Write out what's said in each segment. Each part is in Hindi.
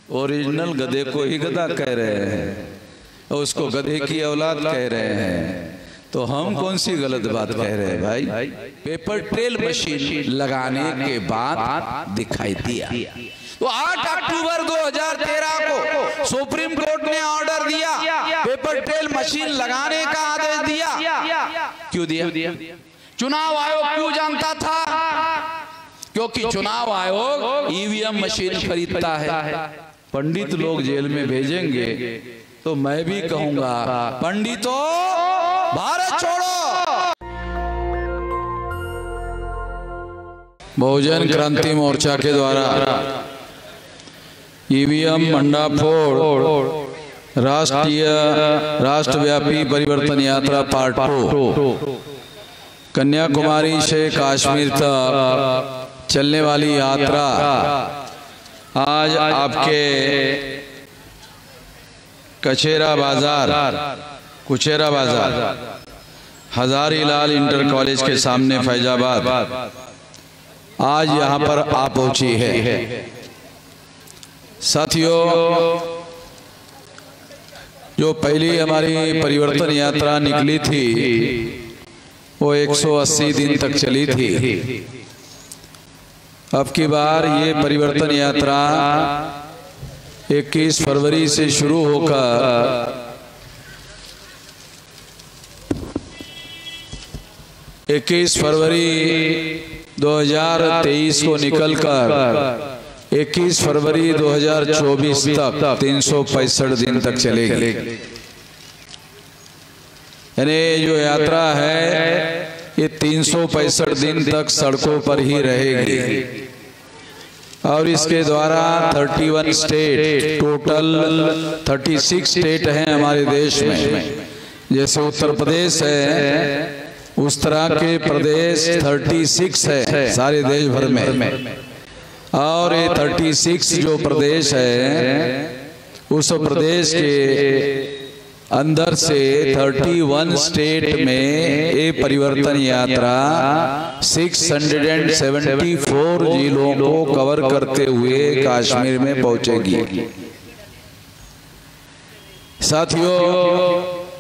ओरिजिनल गधे को ही गधा कह रहे हैं और उसको गधे की औलाद कह रहे हैं, तो हम कौन सी गलत बात कह रहे हैं भाई? पेपर ट्रेल मशीन लगाने के बाद दिखाई दिया। तो 8 अक्टूबर 2013 को सुप्रीम कोर्ट ने ऑर्डर दिया, पेपर ट्रेल मशीन लगाने का आदेश दिया। क्यों दिया? चुनाव आयोग क्यों जानता था? क्योंकि चुनाव आयोग ईवीएम मशीन खरीदता है। पंडित लोग जेल में भेजेंगे तो मैं भी कहूंगा, पंडितों भारत छोड़ो। बहुजन क्रांति मोर्चा के द्वारा ईवीएम भंडाफोड़ राष्ट्रव्यापी परिवर्तन यात्रा पार्ट 2 कन्याकुमारी से कश्मीर तक चलने वाली यात्रा आज आपके कुचेरा बाजार हजारीलाल इंटर कॉलेज के सामने फैजाबाद आज यहाँ पर आ पहुंची है। साथियों, जो पहली हमारी परिवर्तन यात्रा निकली थी वो 180 दिन तक चली थी। अब की बार ये परिवर्तन यात्रा 21 फरवरी से शुरू होकर 21 फरवरी 2023 को निकलकर 21 फरवरी 2024 तक 365 दिन तक चलेगी। यानी जो यात्रा है ये 365 दिन तक सड़कों पर ही रहेगी और इसके द्वारा 31 स्टेट, टोटल 36 स्टेट हैं हमारे देश में। जैसे उत्तर प्रदेश है उस तरह के प्रदेश 36 है सारे देश भर में, और ये 36 जो प्रदेश है उस प्रदेश के अंदर से 31 स्टेट में ये परिवर्तन यात्रा 674 जिलों को कवर करते हुए कश्मीर में पहुंचेगी। साथियों,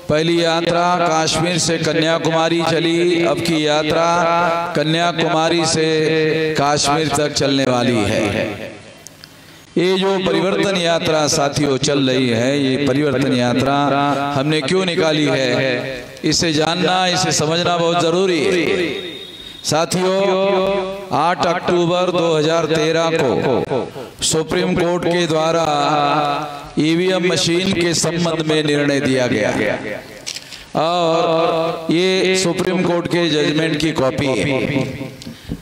पहली यात्रा कश्मीर से कन्याकुमारी चली, अब की यात्रा कन्याकुमारी से कश्मीर तक चलने वाली है। ये जो परिवर्तन यात्रा साथियों चल रही है, ये परिवर्तन यात्रा हमने क्यों निकाली है, इसे जानना, इसे समझना बहुत जरूरी है। साथियों, 8 अक्टूबर 2013 को सुप्रीम कोर्ट के द्वारा ईवीएम मशीन के संबंध में निर्णय दिया गया और ये सुप्रीम कोर्ट के जजमेंट की कॉपी है।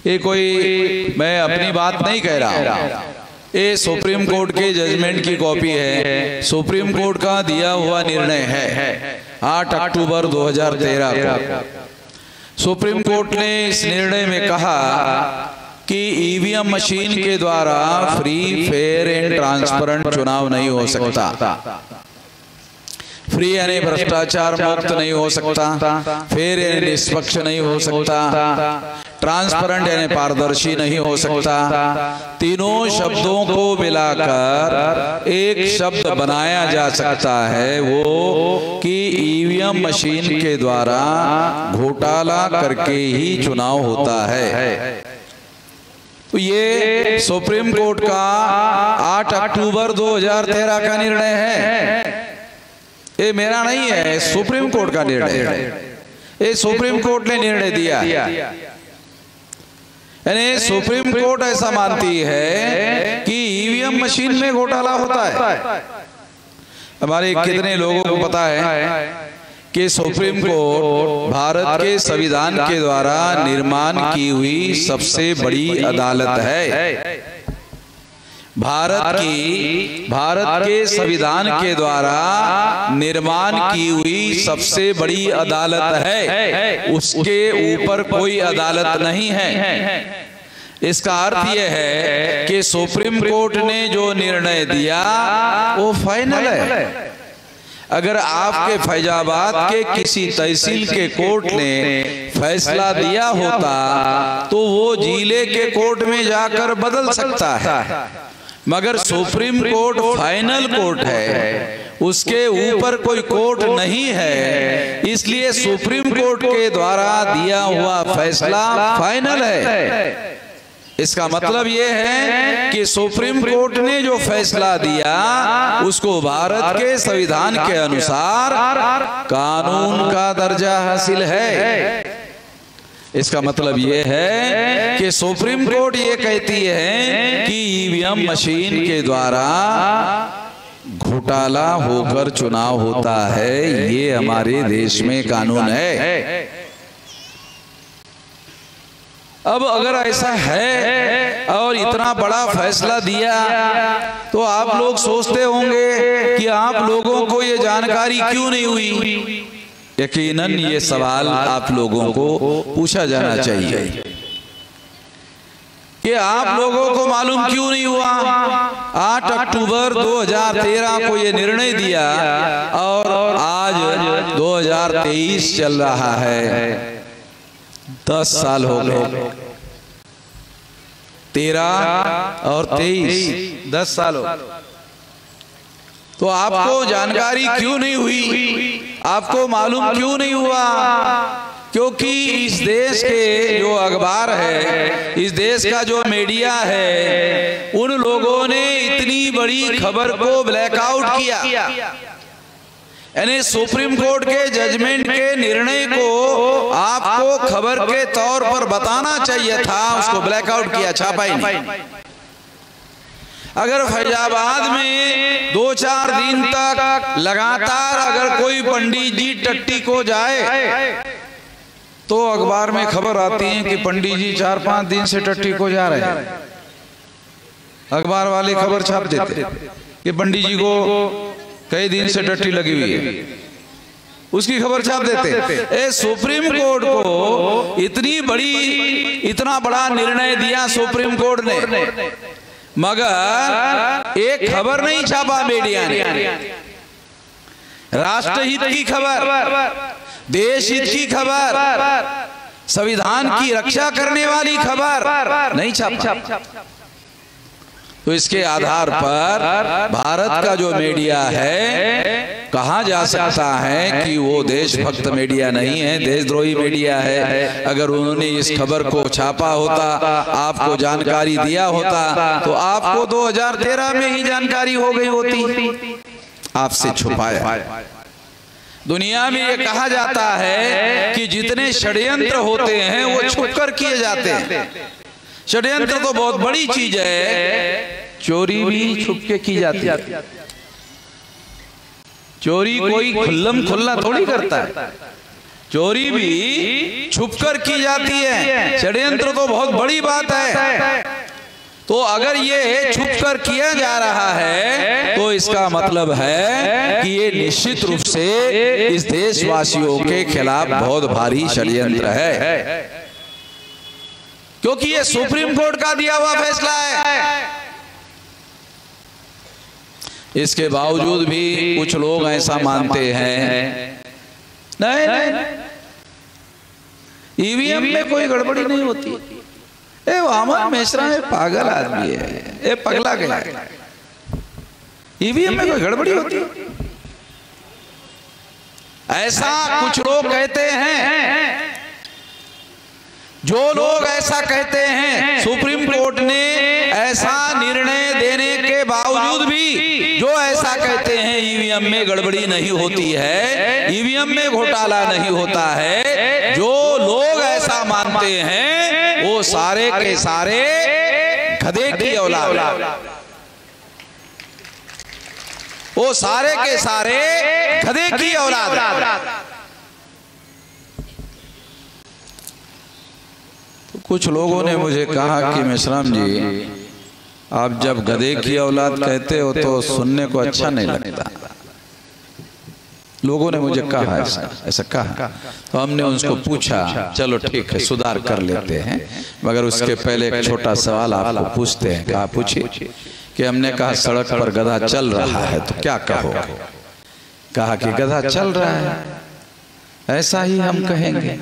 ये कोई मैं अपनी बात नहीं कह रहा हूँ, ये सुप्रीम कोर्ट के जजमेंट की कॉपी है। सुप्रीम कोर्ट का दिया हुआ निर्णय है 8 अक्टूबर 2013 को। सुप्रीम कोर्ट ने इस निर्णय में कहा कि ईवीएम मशीन के द्वारा फ्री, फेयर एंड ट्रांसपेरेंट चुनाव नहीं हो सकता। फ्री यानी भ्रष्टाचार मुक्त नहीं हो सकता, फेयर यानी निष्पक्ष नहीं हो सकता, ट्रांसपेरेंट यानी पारदर्शी नहीं हो सकता। तीनों शब्दों को मिलाकर एक शब्द बनाया जा सकता है, वो कि ईवीएम मशीन के द्वारा घोटाला करके ही चुनाव होता है। तो ये सुप्रीम कोर्ट का 8 अक्टूबर 2013 का निर्णय है, ये मेरा नहीं है, सुप्रीम कोर्ट का निर्णय है। ये सुप्रीम कोर्ट ने निर्णय दिया, यानी सुप्रीम कोर्ट ऐसा मानती है कि ईवीएम मशीन में घोटाला होता है। हमारे कितने लोगों को पता है कि सुप्रीम कोर्ट भारत के संविधान के द्वारा निर्माण की हुई सबसे बड़ी अदालत है। भारत के संविधान के द्वारा निर्माण की हुई सबसे बड़ी अदालत है, उसके ऊपर कोई अदालत नहीं है। इसका अर्थ यह है कि सुप्रीम कोर्ट ने जो निर्णय दिया वो फाइनल है। अगर आपके फैजाबाद के किसी तहसील के कोर्ट ने फैसला दिया होता तो वो जिले के कोर्ट में जाकर बदल सकता है, मगर सुप्रीम कोर्ट फाइनल कोर्ट है, उसके ऊपर कोई कोर्ट नहीं है, इसलिए सुप्रीम कोर्ट के द्वारा दिया हुआ फैसला फाइनल है। इसका मतलब यह है कि सुप्रीम कोर्ट ने जो फैसला दिया उसको भारत के संविधान के अनुसार कानून का दर्जा हासिल है। इसका मतलब यह है कि सुप्रीम कोर्ट ये कहती है कि ईवीएम मशीन के द्वारा घोटाला होकर चुनाव होता है, ये हमारे देश में कानून है। अब अगर ऐसा है और इतना बड़ा फैसला दिया तो आप लोग सोचते होंगे कि आप लोगों को ये जानकारी क्यों नहीं हुई। यकीनन ये सवाल आप लोगों को पूछा जाना चाहिए कि आप लोगों को मालूम क्यों नहीं हुआ। 8 अक्टूबर 2013 को ये निर्णय दिया और आज 2023 चल रहा है, 10 साल हो गए। 13 और 23 10 साल हो। तो आपको जानकारी क्यों नहीं हुई, आपको मालूम क्यों नहीं हुआ? क्योंकि इस देश के जो अखबार है, इस देश का जो मीडिया है, उन लोगों ने इतनी बड़ी खबर को ब्लैकआउट किया। यानी सुप्रीम कोर्ट के जजमेंट के निर्णय को आपको खबर के तौर पर बताना चाहिए था, उसको ब्लैकआउट किया, छापा ही नहीं। अगर फैजाबाद में 2-4 दिन तक लगातार अगर कोई पंडित जी टट्टी को जाए तो अखबार में खबर आती है कि पंडित जी 4-5 दिन से टट्टी को जा रहे हैं। अखबार वाले खबर छाप देते कि पंडित जी को कई दिन से टट्टी लगी हुई है, उसकी खबर छाप देते। सुप्रीम कोर्ट को इतना बड़ा निर्णय दिया सुप्रीम कोर्ट ने, मगर एक खबर नहीं छापा मीडिया ने। राष्ट्रहित की खबर, देश हित की खबर, संविधान की रक्षा करने वाली खबर नहीं छापा। तो इसके आधार पर भारत का जो मीडिया है, कहा जा सकता है कि वो देशभक्त मीडिया नहीं है, देशद्रोही मीडिया है। अगर उन्होंने इस खबर को छापा होता, आपको जानकारी दिया होता, तो आपको 2013 में ही जानकारी हो गई होती, आपसे छुपाया। दुनिया में ये कहा जाता है कि जितने षड्यंत्र होते हैं वो छुपकर किए जाते हैं। षड्यंत्र तो बहुत बड़ी चीज है, चोरी भी छुप के की जाती है। चोरी कोई खुल्लम खुल्ला थोड़ी करता है, चोरी भी छुपकर की जाती है। षड्यंत्र तो बहुत बड़ी बात है। तो अगर ये छुपकर किया जा रहा है तो इसका मतलब है कि ये निश्चित रूप से इस देशवासियों के खिलाफ बहुत भारी षड्यंत्र है, क्योंकि ये सुप्रीम कोर्ट का दिया हुआ फैसला है। इसके बावजूद भी कुछ लोग ऐसा मानते हैं नहीं, ईवीएम में कोई गड़बड़ी नहीं होती। वामन मिश्रा एक पागल आदमी है, ये पगला गया है। ईवीएम में कोई गड़बड़ी होती है ऐसा कुछ लोग कहते हैं। जो लोग ऐसा कहते हैं, सुप्रीम कोर्ट ने ऐसा निर्णय देने के बावजूद भी जो ऐसा कहते हैं ईवीएम में गड़बड़ी नहीं होती है, ईवीएम में घोटाला नहीं होता है, जो लोग ऐसा मानते हैं वो सारे के सारे गधे की औलाद, वो सारे के सारे गधे की औलाद। कुछ लोगों ने मुझे कहा कि मेश्राम जी, आप जब गधे की औलाद कहते हो तो सुनने को अच्छा नहीं लगता। लोगों ने मुझे कहा ऐसा कहा, तो हमने उनको पूछा, चलो ठीक है सुधार कर लेते हैं, मगर उसके पहले एक छोटा सवाल आपको पूछते हैं। कहा पूछिए। कि हमने कहा सड़क पर गधा चल रहा है तो क्या कहोगे? कहा कि गधा चल रहा है, ऐसा ही हम कहेंगे।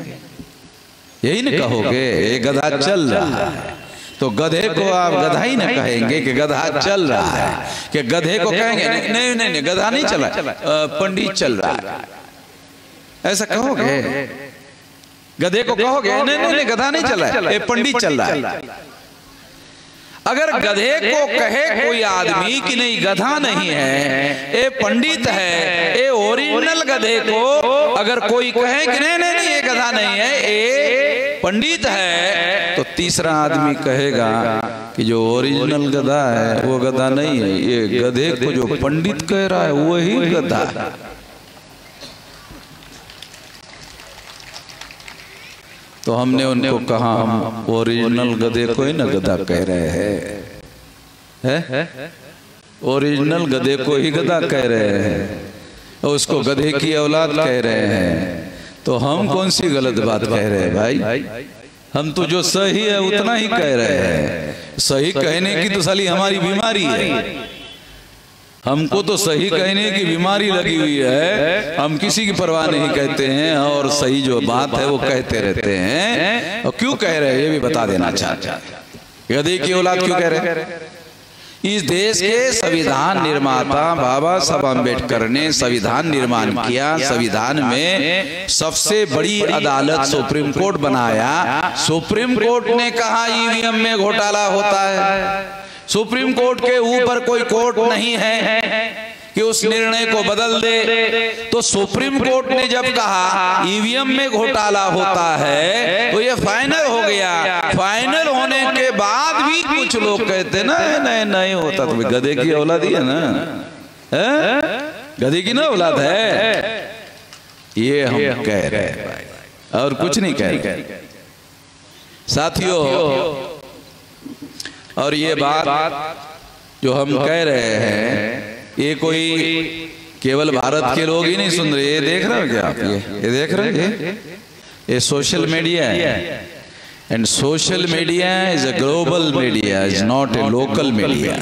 यही नहीं कहोगे, ये गधा चल रहा है। तो गधे को आप गधा ही ना कहेंगे कि गधा चल रहा है, कि गधे को कहेंगे नहीं नहीं नहीं गधा नहीं चला, पंडित चल रहा है, ऐसा कहोगे? गधे को कहोगे नहीं नहीं गधा नहीं चला है, पंडित चल रहा है। अगर गधे को कहे कोई आदमी कि नहीं गधा नहीं है, ये पंडित है, ये ओरिजिनल गधे को अगर कोई कहे कि नहीं नहीं नहीं ये गधा नहीं है, ये पंडित है, तो तीसरा आदमी कहेगा कि जो ओरिजिनल गधा है वो गधा नहीं है, ये गधे को जो पंडित कह रहा है वही गधा है। तो हमने उनको कहा हम ओरिजिनल गधे को ही ना गधा कह रहे हैं, ओरिजिनल गधे को ही गधा कह रहे हैं, उसको गधे की औलाद कह रहे हैं, तो हम कौन सी गलत बात कह रहे हैं भाई? हम तो जो सही है उतना ही कह रहे हैं। सही कहने की तो साली हमारी बीमारी है, हमको तो सही कहने की बीमारी लगी हुई है, हम किसी की परवाह नहीं कहते हैं और सही जो बात है वो कहते रहते हैं। और क्यों कह रहे हैं ये भी बता देना चाहते हैं, गधे की औलाद क्यों कह रहे हैं? इस देश के संविधान निर्माता बाबा साहब अम्बेडकर ने संविधान निर्माण किया, संविधान में सबसे बड़ी अदालत सुप्रीम कोर्ट बनाया। सुप्रीम कोर्ट ने कहा ईवीएम में घोटाला होता है, सुप्रीम कोर्ट के ऊपर कोई कोर्ट नहीं है कि उस निर्णय को बदल दे। तो सुप्रीम कोर्ट ने जब कहा ईवीएम में घोटाला होता है तो ये फाइनल हो गया। फाइनल होने के बाद भी कुछ लोग कहते ना नहीं नहीं होता, तो गधे की औलाद ही है ना, गधे की ना औलाद है, ये हम कह रहे हैं और कुछ नहीं कह रहे साथियों। और ये बात जो हम कह रहे हैं ये कोई केवल भारत के लोग ही नहीं सुन रहे, ये देख रहे हो क्या आप? ये देख रहे हैं, ये सोशल मीडिया है, and social media is a global media, is not a local media.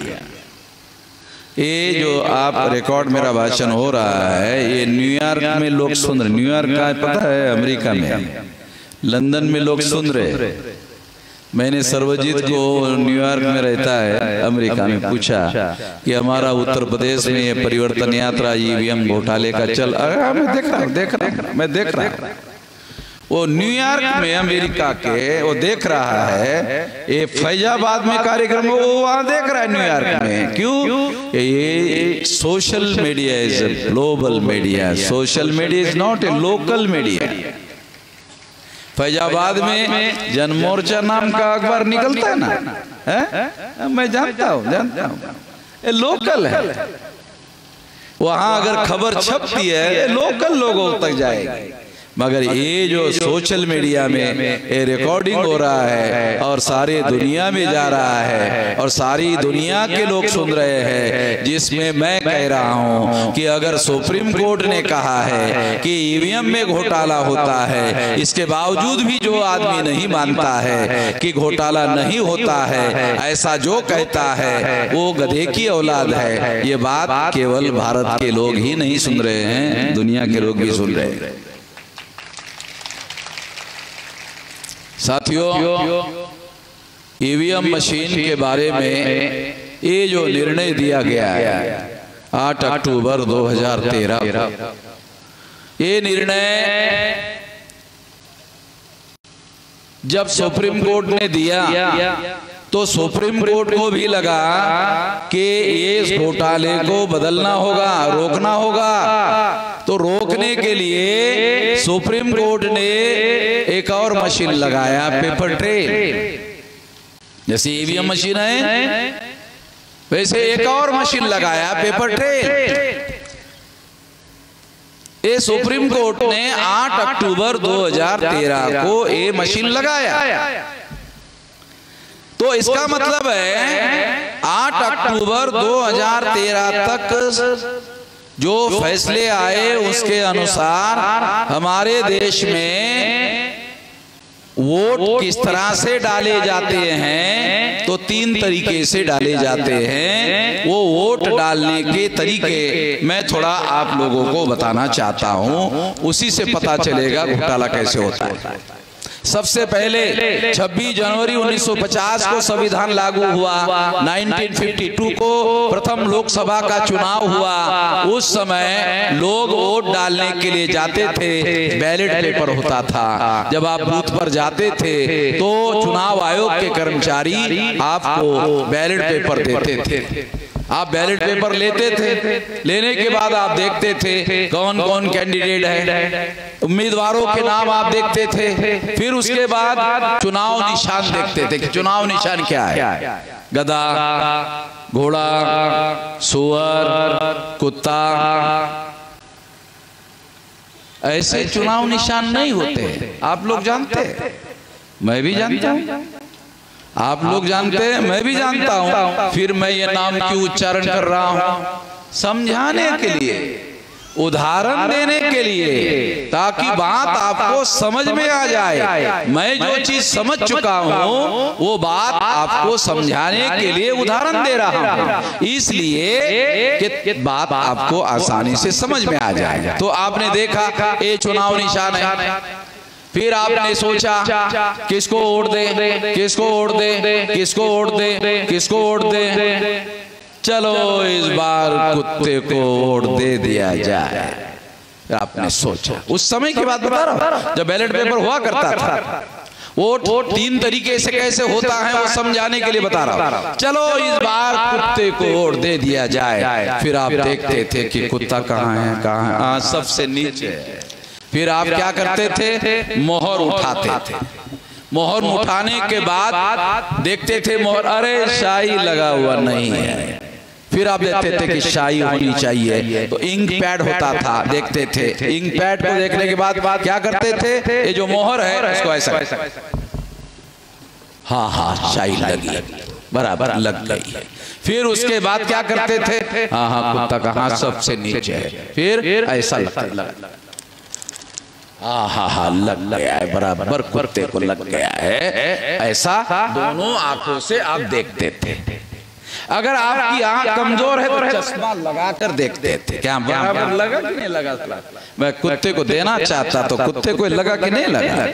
ये जो आप रिकॉर्ड मेरा भाषण हो रहा है ये न्यूयॉर्क में लोग सुन रहे, न्यूयॉर्क का पता है, अमेरिका में, लंदन में लोग सुन रहे। मैंने सर्वजीत को न्यूयॉर्क में रहता है अमेरिका में पूछा कि हमारा उत्तर प्रदेश में ये परिवर्तन यात्रा ईवीएम घोटाले का चल, मैं देख रहा हूँ वो न्यूयॉर्क में अमेरिका के वो देख रहा है, ये फैजाबाद में कार्यक्रम वो वहां देख रहा है न्यूयॉर्क में। क्यों? ये social media is a global media, social media is not a local media. Faizabad में जनमोर्चा नाम का अखबार निकलता है ना, मैं जानता हूँ ये लोकल है, वहां अगर खबर छपती है ये लोकल लोगों तक जाएगी। मगर ये जो सोशल मीडिया में ये रिकॉर्डिंग हो रहा है और सारे दुनिया में जा रहा है और सारी दुनिया के लोग सुन रहे हैं, जिसमें मैं कह रहा हूं कि अगर सुप्रीम कोर्ट ने कहा है कि ईवीएम में घोटाला होता है, इसके बावजूद भी जो आदमी नहीं मानता है कि घोटाला नहीं होता है, ऐसा जो कहता है वो गधे की औलाद है। ये बात केवल भारत के लोग ही नहीं सुन रहे हैं, दुनिया के लोग भी सुन रहे हैं। साथियों, ईवीएम मशीन के बारे में ये जो निर्णय दिया गया है 8 अक्टूबर 2013, ये निर्णय जब सुप्रीम कोर्ट ने दिया तो सुप्रीम कोर्ट को भी लगा कि ये घोटाले को बदलना होगा, रोकना होगा। तो रोकने के लिए सुप्रीम कोर्ट ने एक और मशीन लगाया, पेपर ट्रेल। जैसे ईवीएम मशीन है वैसे एक और मशीन लगाया, पेपर ट्रेल। ये सुप्रीम कोर्ट ने 8 अक्टूबर 2013 को ये मशीन लगाया। तो इसका मतलब है 8 अक्टूबर 2013 तक जो फैसले आए उसके अनुसार हमारे देश में वोट किस तरह से डाले जाते हैं, तो 3 तरीके से डाले जाते हैं। वो वोट डालने के तरीके मैं थोड़ा आप लोगों को बताना चाहता हूं, उसी से पता चलेगा घोटाला कैसे होता है। सबसे पहले 26 जनवरी 1950 को संविधान लागू हुआ। 1952 को प्रथम लोकसभा का चुनाव हुआ। उस समय लोग वोट डालने के लिए जाते थे, बैलेट पेपर होता था। जब आप बूथ पर जाते थे तो चुनाव आयोग के कर्मचारी आपको बैलेट पेपर देते थे। आप बैलेट पेपर लेते थे, लेने के बाद आप देखते थे कौन कौन कैंडिडेट है, उम्मीदवारों के नाम आप देखते थे। फिर उसके बाद चुनाव निशान देखते थे कि चुनाव निशान क्या है। गधा, घोड़ा, सुअर, कुत्ता, ऐसे चुनाव निशान नहीं होते। आप लोग जानते हैं, मैं भी जानता हूं, आप लोग जानते हैं, मैं भी जानता हूं। फिर मैं ये नाम क्यों उच्चारण कर रहा हूं? समझाने के लिए, उदाहरण देने के लिए, ताकि बात आपको समझ में आ जाए। मैं जो चीज समझ चुका हूं वो बात आपको समझाने के लिए उदाहरण दे रहा हूं, इसलिए कि बात आपको आसानी से समझ में आ जाए। तो आपने देखा ये चुनाव निशान है। फिर आपने सोचा किसको वोट दे, किसको वोट दे, किसको वोट दे, किसको वोट दे। चलो इस बार कुत्ते को वोट दे दिया जाए। आपने सोचा, उस समय की बात बता रहा हूं जब बैलेट पेपर हुआ करता था। वोट 3 तरीके से कैसे होता है वो समझाने के लिए बता रहा हूं। चलो इस बार कुत्ते को वोट दे दिया जाए। फिर आप देखते थे कि कुत्ता कहाँ है, कहाँ है, हाँ सबसे नीचे। फिर आप क्या करते थे, मोहर उठाते थे। मोहर उठाने के बाद देखते थे मोहर, अरे शाही लगा हुआ नहीं है। फिर आप देखते थे कि शाही होनी चाहिए, तो इंक पैड होता था, देखते थे। इंक पैड को देखने के बाद क्या करते थे, ये जो मोहर है इसको ऐसा, हाँ हाँ शाही लगी, बराबर लग गई। फिर उसके बाद क्या करते थे, हाँ हाँ कुत्ता कहाँ, सबसे नीचे है। फिर ऐसा लगता, हाँ लग गया है, बराबर कुत्ते को लग गया है। ऐसा दोनों आंखों से आप देखते थे। अगर आपकी आंख कमजोर है तो चश्मा लगाकर देखते थे, क्या बराबर लगा कि नहीं लगा। मैं कुत्ते को देना चाहता तो कुत्ते को लगा कि नहीं लगा,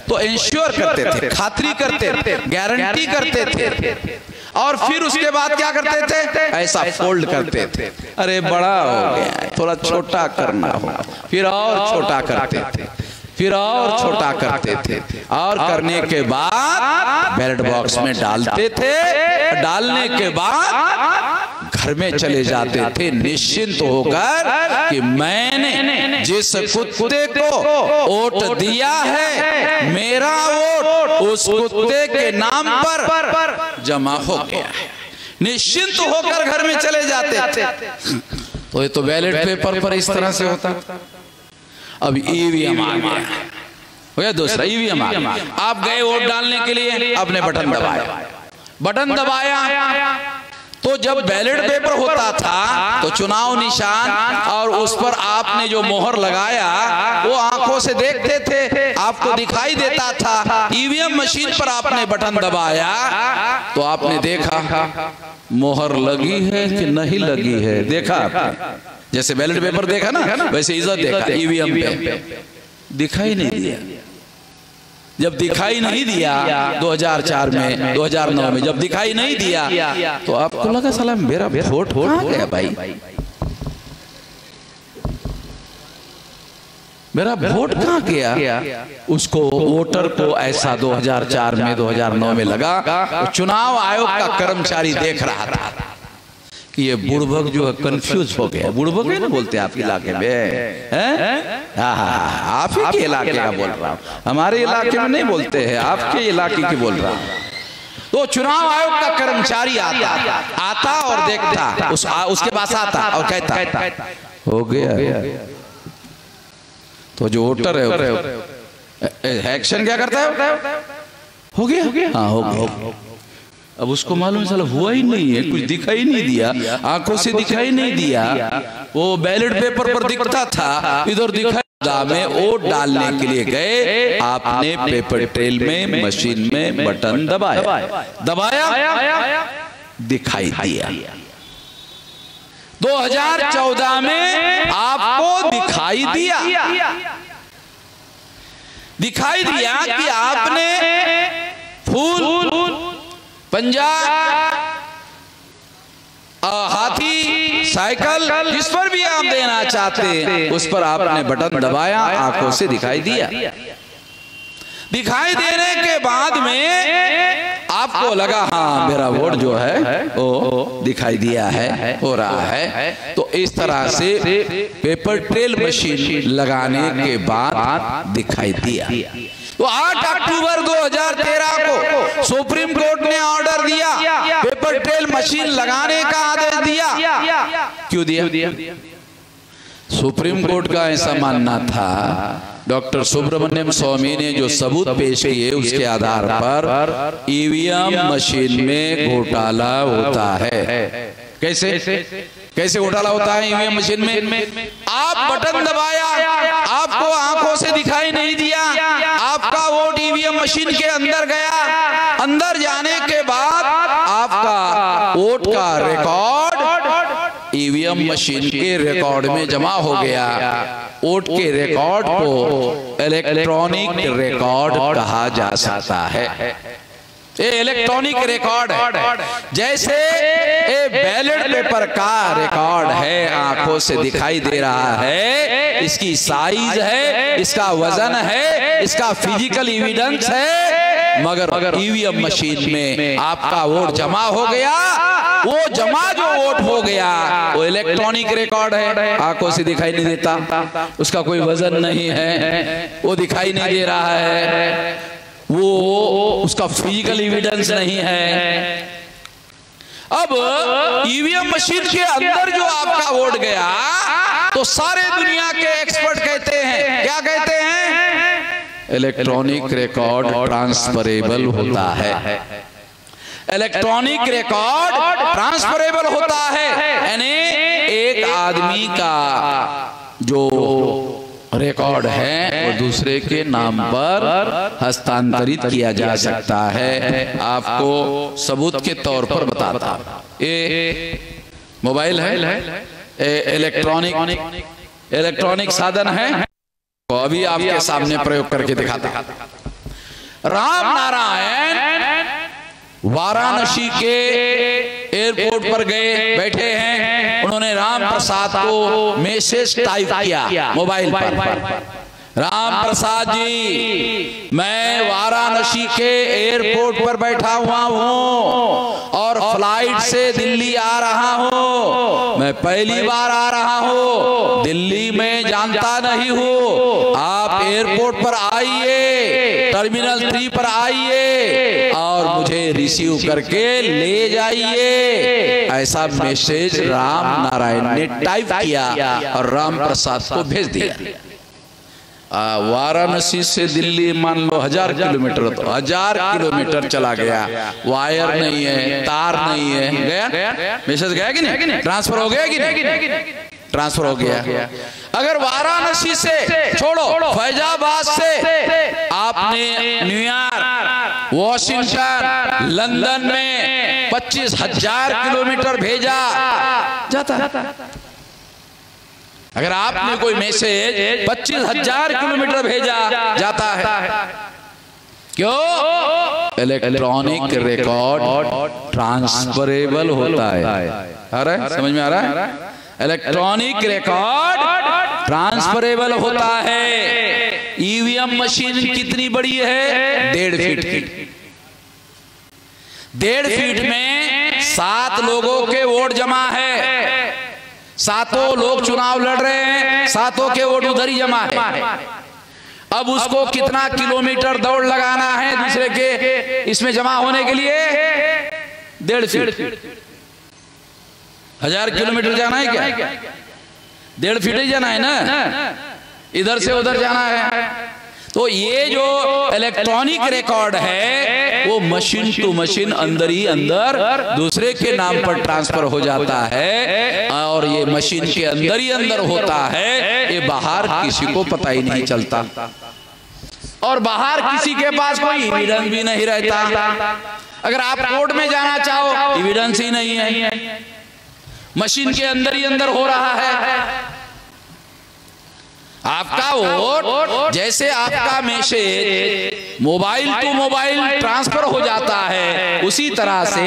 तो इंश्योर करते थे, खातरी करते थे, गारंटी करते थे। और फिर उसके बाद क्या करते थे, ऐसा फोल्ड करते थे, अरे बड़ा हो गया है, थोड़ा छोटा करना हो। फिर और छोटा करते थे, फिर और छोटा करते थे, और करने के बाद बैलेट बॉक्स में डालते थे। डालने के बाद घर में चले जाते थे निश्चिंत होकर कि मैंने जिस कुत्ते को वोट दिया है, मेरा वोट उस कुत्ते के नाम पर जमा हो गया है। निश्चिंत होकर घर में चले जाते थे। तो ये तो बैलेट पेपर पर इस तरह से होता। अब ईवीएम आ गया, दूसरा ईवीएम आ गया। आप गए वोट डालने के लिए, आपने बटन दबाया, बटन दबाया तो जब बैलेट पेपर होता था तो चुनाव निशान और उस पर आपने जो मोहर लगाया वो आंखों से देखते थे, आपको दिखाई देता था। ईवीएम मशीन पर आपने बटन दबाया तो आपने देखा मोहर लगी है कि नहीं लगी है, देखा आपने। जैसे बैलेट पेपर देखा ना, वैसे इज्जत देखा। ईवीएम पे दिखाई नहीं दिया। जब दिखाई नहीं दिया 2004 में, 2009 में जब दिखाई नहीं दिया तो आपको लगा साला मेरा वोट कहां गया भाई, मेरा वोट कहां गया। उसको वोटर को ऐसा 2004 में, 2009 में लगा। चुनाव आयोग का कर्मचारी देख रहा था कि ये बुड़बक जो है कंफ्यूज हो गया। बुड़बक है ना बोलते हैं आपके इलाके में, आप ही के इलाके का बोल रहा हूँ, हमारे इलाके में नहीं बोलते हैं, आपके इलाके की बोल रहा हूँ। तो चुनाव आयोग का कर्मचारी आता और देखता, उसके पास आता और कहता हो गया। तो जो वोटर है एक्शन क्या करता है, हो गया, हाँ हो गया। अब उसको मालूम साला हुआ ही नहीं है, कुछ दिखाई नहीं दिया, आंखों से दिखाई नहीं दिया। वो बैलेट पेपर पर दिखता था, इधर दिखाई में वोट डालने के लिए गए, आपने पेपर ट्रेल में मशीन में बटन दबाया, दिखाई दिया। 2014 में आपको दिखाई दिया। दिखाई दिया कि आपने फूल, पंजा, हाथी, साइकिल, जिस पर भी आप देना चाहते हैं उस पर आपने बटन दबाया, आंखों से दिखाई दिया। दिखाई देने के बाद में आपको लगा हाँ मेरा वोट जो है वो दिखाई दिया है, हो रहा है। तो इस तरह से पेपर ट्रेल मशीन लगाने के बाद दिखाई दिया। तो 8 अक्टूबर 2013 को सुप्रीम कोर्ट ने ऑर्डर दिया, पेपर ट्रेल मशीन लगाने का आदेश दिया। क्यों दिया? सुप्रीम कोर्ट का ऐसा मानना था, डॉक्टर सुब्रमण्यम स्वामी ने जो सबूत पेश किए उसके आधार पर ईवीएम मशीन में घोटाला होता है। कैसे घोटाला होता है ईवीएम मशीन में? आप बटन दबाया, आपको आंखों से दिखाई नहीं दिया, आपका वोट ईवीएम मशीन के अंदर गया, अंदर जाने के बाद आपका वोट का रिकॉर्ड ईवीएम मशीन के रिकॉर्ड में जमा हो गया। वोट के रिकॉर्ड को इलेक्ट्रॉनिक रिकॉर्ड कहा जा सकता है। ये इलेक्ट्रॉनिक रिकॉर्ड है, जैसे ये बैलेट पेपर का रिकॉर्ड है, आंखों से दिखाई दे रहा है, इसकी साइज है, इसका वजन है, इसका फिजिकल एविडेंस है। मगर ईवीएम मशीन में आपका वोट जमा हो गया, वो जमा जो वोट हो गया वो इलेक्ट्रॉनिक रिकॉर्ड है, आंखों से दिखाई नहीं देता, उसका कोई वजन नहीं है, वो दिखाई नहीं दे रहा है, वो उसका फिजिकल एविडेंस नहीं है। अब ईवीएम मशीन के अंदर जो आपका वोट गया तो सारे दुनिया के एक्सपर्ट कहते हैं, क्या कहते हैं? इलेक्ट्रॉनिक रिकॉर्ड ट्रांसफरेबल होता है। इलेक्ट्रॉनिक रिकॉर्ड ट्रांसफरेबल होता है, यानी एक आदमी का जो रिकॉर्ड है वो दूसरे के नाम पर हस्तांतरित किया जा सकता है। आपको सबूत के तौर पर बताता, ये मोबाइल है, इलेक्ट्रॉनिक साधन है, तो अभी आपके सामने प्रयोग करके दिखाता। राम नारायण वाराणसी के एयरपोर्ट पर गए, बैठे हैं, उन्होंने राम प्रसाद को मैसेज टाइप किया मोबाइल पर। राम प्रसाद जी, मैं वाराणसी के एयरपोर्ट पर बैठा हुआ हूँ और फ्लाइट से दिल्ली आ रहा हूँ, मैं पहली बार आ रहा हूँ, दिल्ली में जानता नहीं हूँ, आप एयरपोर्ट पर आइए, टर्मिनल 3 पर आइए और मुझे रिसीव करके ले जाइए। ऐसा मैसेज राम नारायण ने टाइप किया और राम प्रसाद को भेज दिया। वाराणसी से दिल्ली मान लो 1000 किलोमीटर, तो 1000 किलोमीटर चला गया, वायर नहीं है, तार नहीं है, गया मैसेज, गया कि नहीं? ट्रांसफर हो गया कि नहीं? ट्रांसफर हो गया। अगर वाराणसी से छोड़ो, फैजाबाद से आपने न्यूयॉर्क, वॉशिंगटन, लंदन में 25,000 किलोमीटर भेजा जाता। अगर आपने कोई मैसेज 25,000 किलोमीटर भेजा जाता है, क्यों? इलेक्ट्रॉनिक रिकॉर्ड ट्रांसफरेबल होता है। आ रहा है, समझ में आ रहा है? इलेक्ट्रॉनिक रिकॉर्ड ट्रांसफरेबल होता है। ईवीएम मशीन कितनी बड़ी है? 1.5 फीट की। 1.5 फीट में 7 लोगों के वोट जमा है, 7 लोग चुनाव लड़ रहे हैं, 7 के वोट उधर ही जमा है। अब उसको कितना किलोमीटर दौड़ लगाना है दूसरे के इसमें जमा होने के लिए? 1.5 फीट। 1000 किलोमीटर जाना है क्या? 1.5 फीट ही जाना है ना, इधर से उधर जाना है। तो ये जो इलेक्ट्रॉनिक रिकॉर्ड है वो मशीन टू मशीन अंदर ही अंदर दूसरे के नाम पर ट्रांसफर हो जाता है, और ये मशीन के अंदर ही अंदर होता है, ये बाहर किसी को पता ही नहीं चलता, और बाहर किसी के पास कोई एविडेंस भी नहीं रहता। अगर आप कोर्ट में जाना चाहो, एविडेंस ही नहीं है, मशीन के अंदर ही अंदर हो रहा है। आपका वोट जैसे आपका message mobile to mobile transfer हो जाता है, उसी तरह से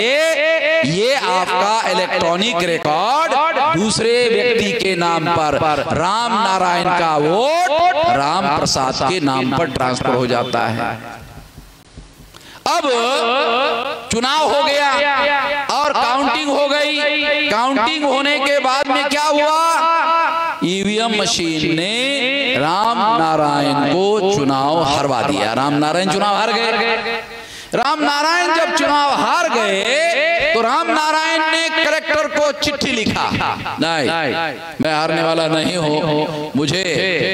ये आपका इलेक्ट्रॉनिक रिकॉर्ड दूसरे व्यक्ति के नाम पर, राम नारायण का वोट राम प्रसाद के नाम पर ट्रांसफर हो जाता है। अब चुनाव हो गया और काउंटिंग हो गई। काउंटिंग होने के बाद में क्या हुआ, ईवीएम मशीन ने राम नारायण को चुनाव हरवा दिया। राम नारायण चुनाव हार गए। राम नारायण जब चुनाव हार गए तो राम नारायण ने कलेक्टर को चिट्ठी लिखा, नहीं मैं हारने वाला नहीं हूँ, मुझे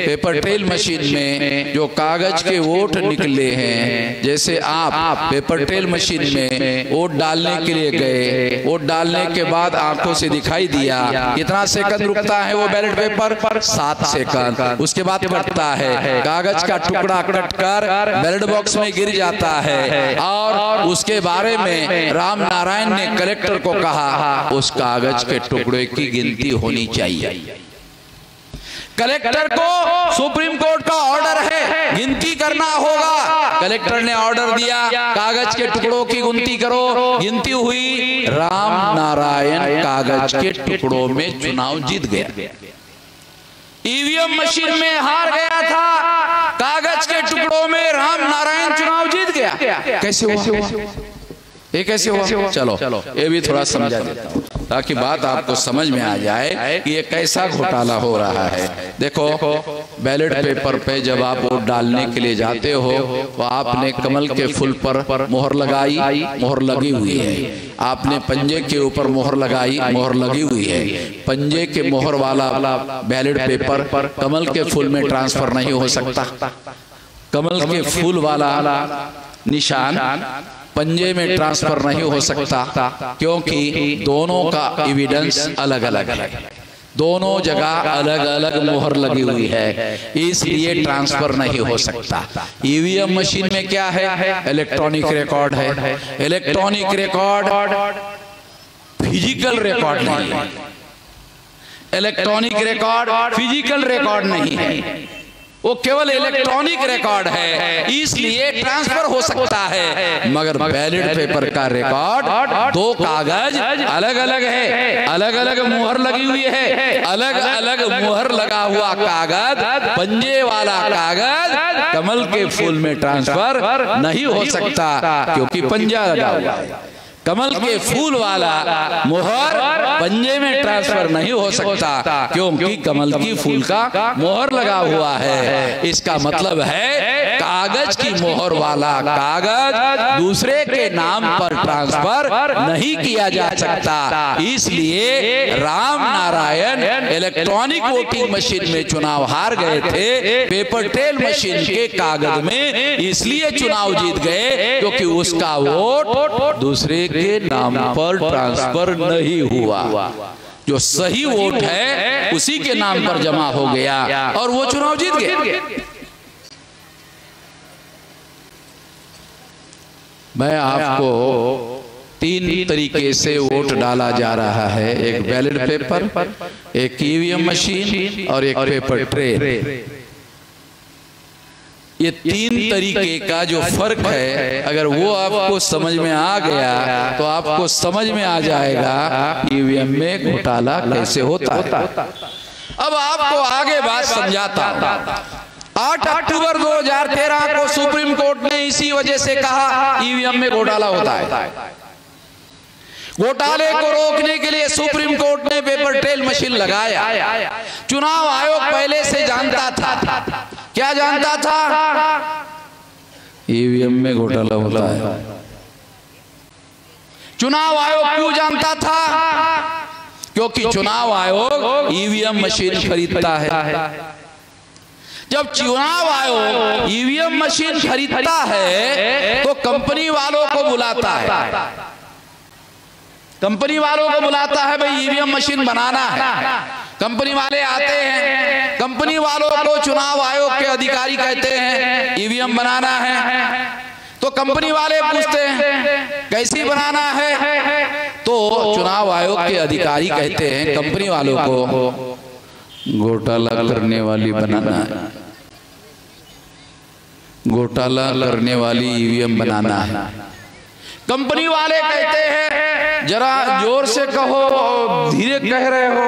पेपर ट्रेल मशीन में जो कागज के वोट निकले हैं, जैसे आप पेपर ट्रेल मशीन में वोट डालने के लिए गए, वोट डालने के बाद आंखों से दिखाई दिया, कितना सेकंड रुकता है वो बैलेट पेपर, 7 सेकंड, उसके बाद कटता है, कागज का टुकड़ा कटकर बैलेट बॉक्स में गिर जाता है और उसके बारे में राम नारायण ने कलेक्टर को कहा उस कागज के टुकड़े की गिनती होनी चाहिए। कलेक्टर को सुप्रीम कोर्ट का ऑर्डर है, गिनती करना होगा। कलेक्टर ने ऑर्डर दिया कागज के टुकड़ों की गिनती करो, गिनती हुई, राम नारायण कागज के टुकड़ों में चुनाव जीत गया। ईवीएम मशीन में हार गया था, कागज के टुकड़ों में राम नारायण चुनाव जीत गया। कैसे हुआ, ये कैसे हुआ? चलो ये भी थोड़ा समझा देता हूँ ताकि बात आपको समझ में आ जाए कि ये कैसा घोटाला हो रहा है। देखो बैलेट पेपर पे जब आप वोट डालने के लिए जाते हो तो आपने कमल के फूल पर मोहर लगाई, मोहर लगी हुई है। आपने पंजे के ऊपर मोहर लगाई, मोहर लगी हुई है। पंजे के मोहर वाला बैलेट पेपर कमल के फूल में ट्रांसफर नहीं हो सकता। कमल के फूल वाला निशान पंजे में ट्रांसफर नहीं हो सकता, क्योंकि दोनों का एविडेंस अलग अलग है, दोनों जगह अलग अलग मोहर लगी हुई है, इसलिए ट्रांसफर नहीं हो सकता। ईवीएम मशीन में क्या है, इलेक्ट्रॉनिक रिकॉर्ड है। इलेक्ट्रॉनिक रिकॉर्ड फिजिकल रिकॉर्ड नहीं है, इलेक्ट्रॉनिक रिकॉर्ड फिजिकल रिकॉर्ड नहीं है, वो केवल इलेक्ट्रॉनिक रिकॉर्ड है, इसलिए ट्रांसफर हो सकता है। मगर बैलेट पेपर का रिकॉर्ड दो कागज अलग अलग है, अलग अलग मुहर लगी हुई है, अलग अलग मुहर लगा हुआ कागज, पंजे वाला कागज कमल के फूल में ट्रांसफर नहीं हो सकता, क्योंकि पंजा लगा हुआ है। कमल के फूल वाला मोहर पंजे में ट्रांसफर नहीं हो सकता, क्योंकि कमल की फूल का मोहर लगा हुआ है। इसका मतलब है कागज की मोहर वाला कागज दूसरे के नाम पर ट्रांसफर नहीं किया जा सकता। इसलिए Ram Narayan electronic voting machine में चुनाव हार गए थे, पेपर ट्रेल मशीन के कागज में इसलिए चुनाव जीत गए क्योंकि उसका वोट दूसरे के नाम पर ट्रांसफर नहीं हुआ। जो सही वोट है उसी के नाम पर जमा हो गया और वो चुनाव जीत गए। मैं आपको 3 तरीके से वोट डाला जा रहा है, एक बैलेट पेपर, एक ईवीएम मशीन और एक पेपर ट्रेल। ये 3 तरीके का जो फर्क है, अगर वो आपको समझ में आ गया तो आपको समझ में आ जाएगा ईवीएम में घोटाला कैसे होता है। अब आपको आगे बात समझाता हूं। 8 अक्टूबर 2013 को सुप्रीम कोर्ट ने इसी वजह से कहा ईवीएम में घोटाला होता है। घोटाले को रोकने के लिए सुप्रीम कोर्ट ने पेपर ट्रेल मशीन लगाया। चुनाव आयोग पहले से जानता था। क्या जानता था? ईवीएम में घोटाला होता है। चुनाव आयोग क्यों जानता था? क्योंकि चुनाव आयोग ईवीएम मशीन खरीदता है। जब चुनाव आयोग ईवीएम मशीन खरीदता है तो कंपनी वालों को बुलाता है, कंपनी वालों को बुलाता है, भाई ईवीएम मशीन बनाना है। कंपनी वाले आते हैं, कंपनी वालों को चुनाव आयोग के अधिकारी कहते हैं ईवीएम बनाना है, तो कंपनी वाले पूछते हैं कैसी बनाना है, तो चुनाव आयोग के अधिकारी कहते हैं कंपनी वालों को घोटाला करने वाली बनाना है, घोटाला करने वाली ईवीएम बनाना है। कंपनी वाले कहते हैं जरा जोर से कहो, धीरे कह रहे हो,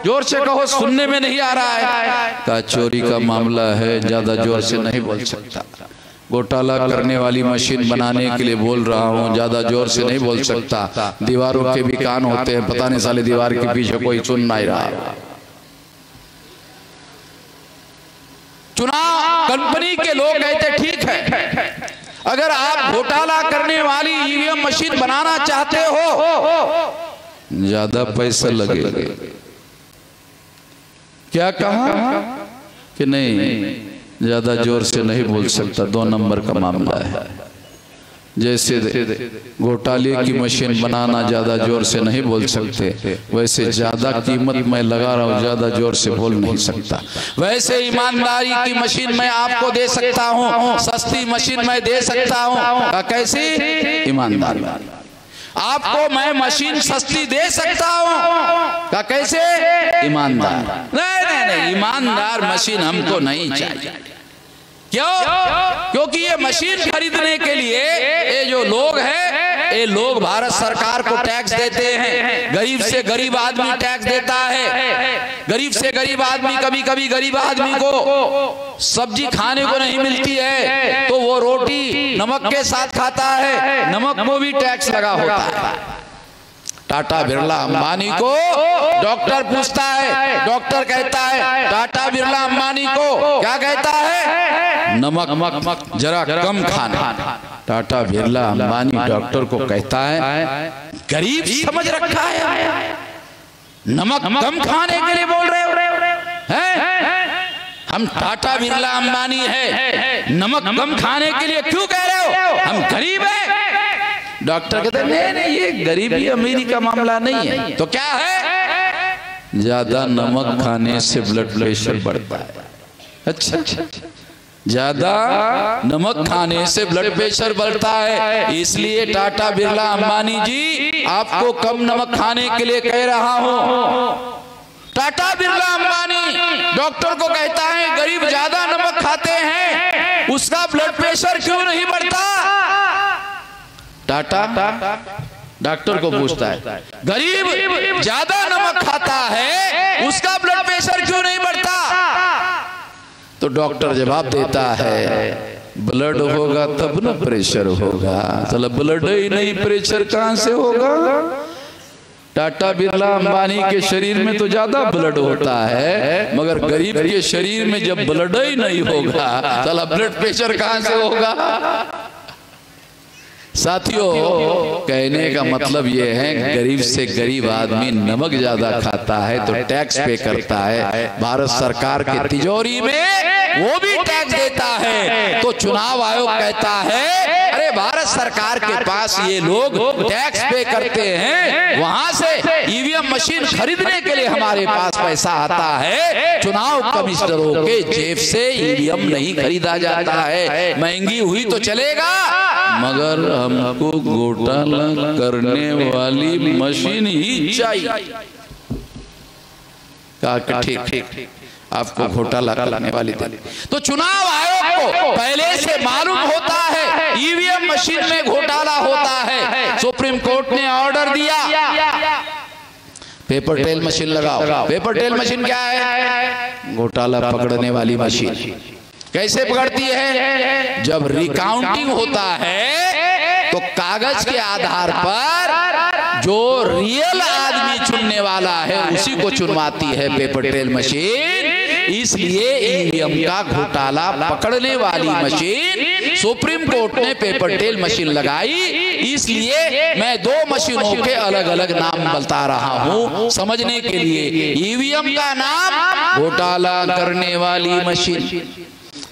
जोर से कहो, सुनने में नहीं आ रहा है। का चोरी का मामला है, ज्यादा जोर से नहीं बोल सकता। घोटाला करने वाली मशीन बनाने के लिए बोल रहा हूँ, ज्यादा जोर से नहीं बोल सकता। दीवारों के भी कान होते हैं, पता नहीं साले दीवार के पीछे कोई सुन नहीं रहा। चुनाव कंपनी के लोग कहते ठीक है, अगर आप घोटाला करने वाली ईवीएम मशीन बनाना चाहते हो ज्यादा पैसा लगेगा। क्या कहा कि नहीं, ज्यादा जोर से नहीं बोल सकता, 2 नंबर का मामला है। जैसे घोटाले की मशीन बनाना ज्यादा जोर से नहीं बोल सकते, वैसे ज्यादा कीमत मैं लगा रहा हूँ, ज्यादा जोर से बोल नहीं सकता। वैसे ईमानदारी की मशीन मैं आपको दे सकता हूँ, सस्ती मशीन मैं दे सकता हूँ। कैसी ईमानदारी, आपको मैं मशीन सस्ती दे सकता हूँ। का कैसे ईमानदार, नहीं, ईमानदार मशीन हमको नहीं चाहिए। क्यों? क्योंकि ये मशीन खरीदने के लिए ये जो लोग हैं, ये लोग भारत सरकार को टैक्स देते हैं। गरीब से गरीब आदमी टैक्स देता है। गरीब से गरीब आदमी, कभी कभी गरीब आदमी को सब्जी खाने को नहीं मिलती है तो वो रोटी नमक के साथ खाता है, नमक को भी टैक्स लगा होता है। टाटा बिरला अंबानी को डॉक्टर पूछता है, डॉक्टर कहता है टाटा बिरला अंबानी को क्या कहता है, नमक जरा कम खाना। टाटा बिरला अंबानी डॉक्टर को कहता है गरीब समझ रखा है, नमक कम खाने के लिए बोल रहे हो हैं? हम टाटा बिरला अंबानी है, नमक कम खाने के लिए क्यों कह रहे हो, हम गरीब है। डॉक्टर कहते हैं नहीं, ये गरीबी अमीरी का मामला नहीं है। तो क्या है, ज्यादा नमक खाने से ब्लड प्रेशर बढ़ता है। अच्छा, ज्यादा नमक खाने से ब्लड प्रेशर बढ़ता है, इसलिए टाटा बिरला अंबानी जी आपको कम नमक खाने के लिए कह रहा हूं। टाटा बिरला अंबानी डॉक्टर को कहता है गरीब ज्यादा नमक खाते हैं, उसका ब्लड प्रेशर क्यों नहीं बढ़ता। टाटा डॉक्टर को पूछता है गरीब ज्यादा नमक खाता है, उसका ब्लड प्रेशर क्यों नहीं बढ़ता। तो डॉक्टर जवाब देता है ब्लड होगा तब ना प्रेशर होगा। चलो ब्लड ही नहीं, प्रेशर कहां से होगा। टाटा बिरला अंबानी के शरीर में तो ज्यादा ब्लड होता है, मगर गरीब के शरीर में जब ब्लड ही नहीं होगा चलो ब्लड प्रेशर कहां से होगा। साथियों, कहने का मतलब यह है गरीब से गरीब आदमी नमक ज्यादा खाता है तो टैक्स पे करता है, भारत सरकार की तिजोरी में वो भी टैक्स देता है। तो चुनाव आयोग कहता है अरे भारत सरकार के पास ये लोग टैक्स पे करते हैं, वहां से ईवीएम मशीन खरीदने के लिए हमारे पास पैसा आता है। चुनाव कमिश्नरों के जेब से ईवीएम नहीं खरीदा जाता है। महंगी हुई तो चलेगा, मगर हमको घोटाला करने वाली मशीन ही चाहिए। ठीक, आपको घोटाला करने वाली दे। तो चुनाव आयोग को पहले से मालूम होता है ईवीएम मशीन में घोटाला होता है। सुप्रीम कोर्ट ने ऑर्डर दिया पेपर टेल मशीन लगाओ। पेपर टेल मशीन क्या है, घोटाला पकड़ने वाली मशीन। कैसे पकड़ती है, जब रिकाउंटिंग होता है तो कागज के आधार पर जो रियल आदमी चुनने वाला है उसी को चुनवाती है पेपर टेल मशीन। इसलिए ईवीएम का घोटाला पकड़ने वाली मशीन सुप्रीम कोर्ट ने पेपर टेल मशीन लगाई। इसलिए मैं 2 मशीनों के अलग अलग नाम बता रहा हूं समझने के लिए। ईवीएम का नाम घोटाला करने वाली मशीन।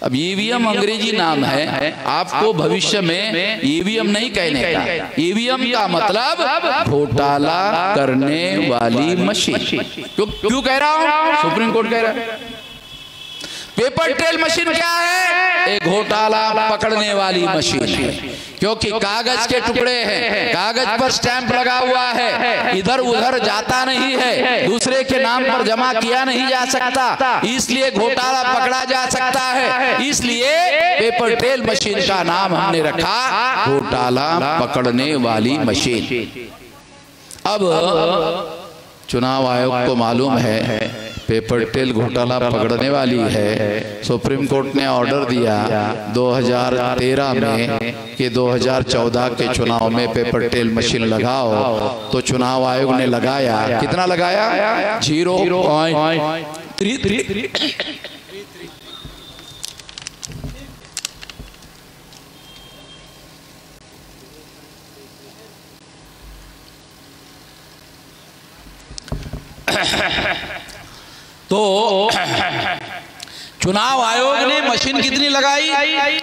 अब ईवीएम अंग्रेजी नाम है, आपको भविष्य में ईवीएम नहीं कहने का। ईवीएम का मतलब घोटाला करने वाली मशीन। क्यों कह रहा हूं, सुप्रीम कोर्ट कह रहा है। पेपर टेल मशीन क्या है, एक घोटाला पकड़ने वाली मशीन है। क्योंकि कागज के टुकड़े हैं, कागज पर स्टैंप लगा हुआ है, इधर उधर जाता नहीं है, दूसरे के नाम पर जमा किया नहीं जा सकता, इसलिए घोटाला पकड़ा जा सकता है। इसलिए पेपर ट्रेल मशीन का नाम हमने रखा घोटाला पकड़ने वाली मशीन। अब चुनाव आयोग को मालूम है पेपर ट्रेल घोटाला पकड़ने वाली है। सुप्रीम कोर्ट ने ऑर्डर दिया 2013 में कि 2014 के चुनाव में पेपर ट्रेल मशीन लगाओ, तो चुनाव आयोग ने लगाया, कितना लगाया? 0.33। तो चुनाव आयोग ने मशीन कितनी लगाई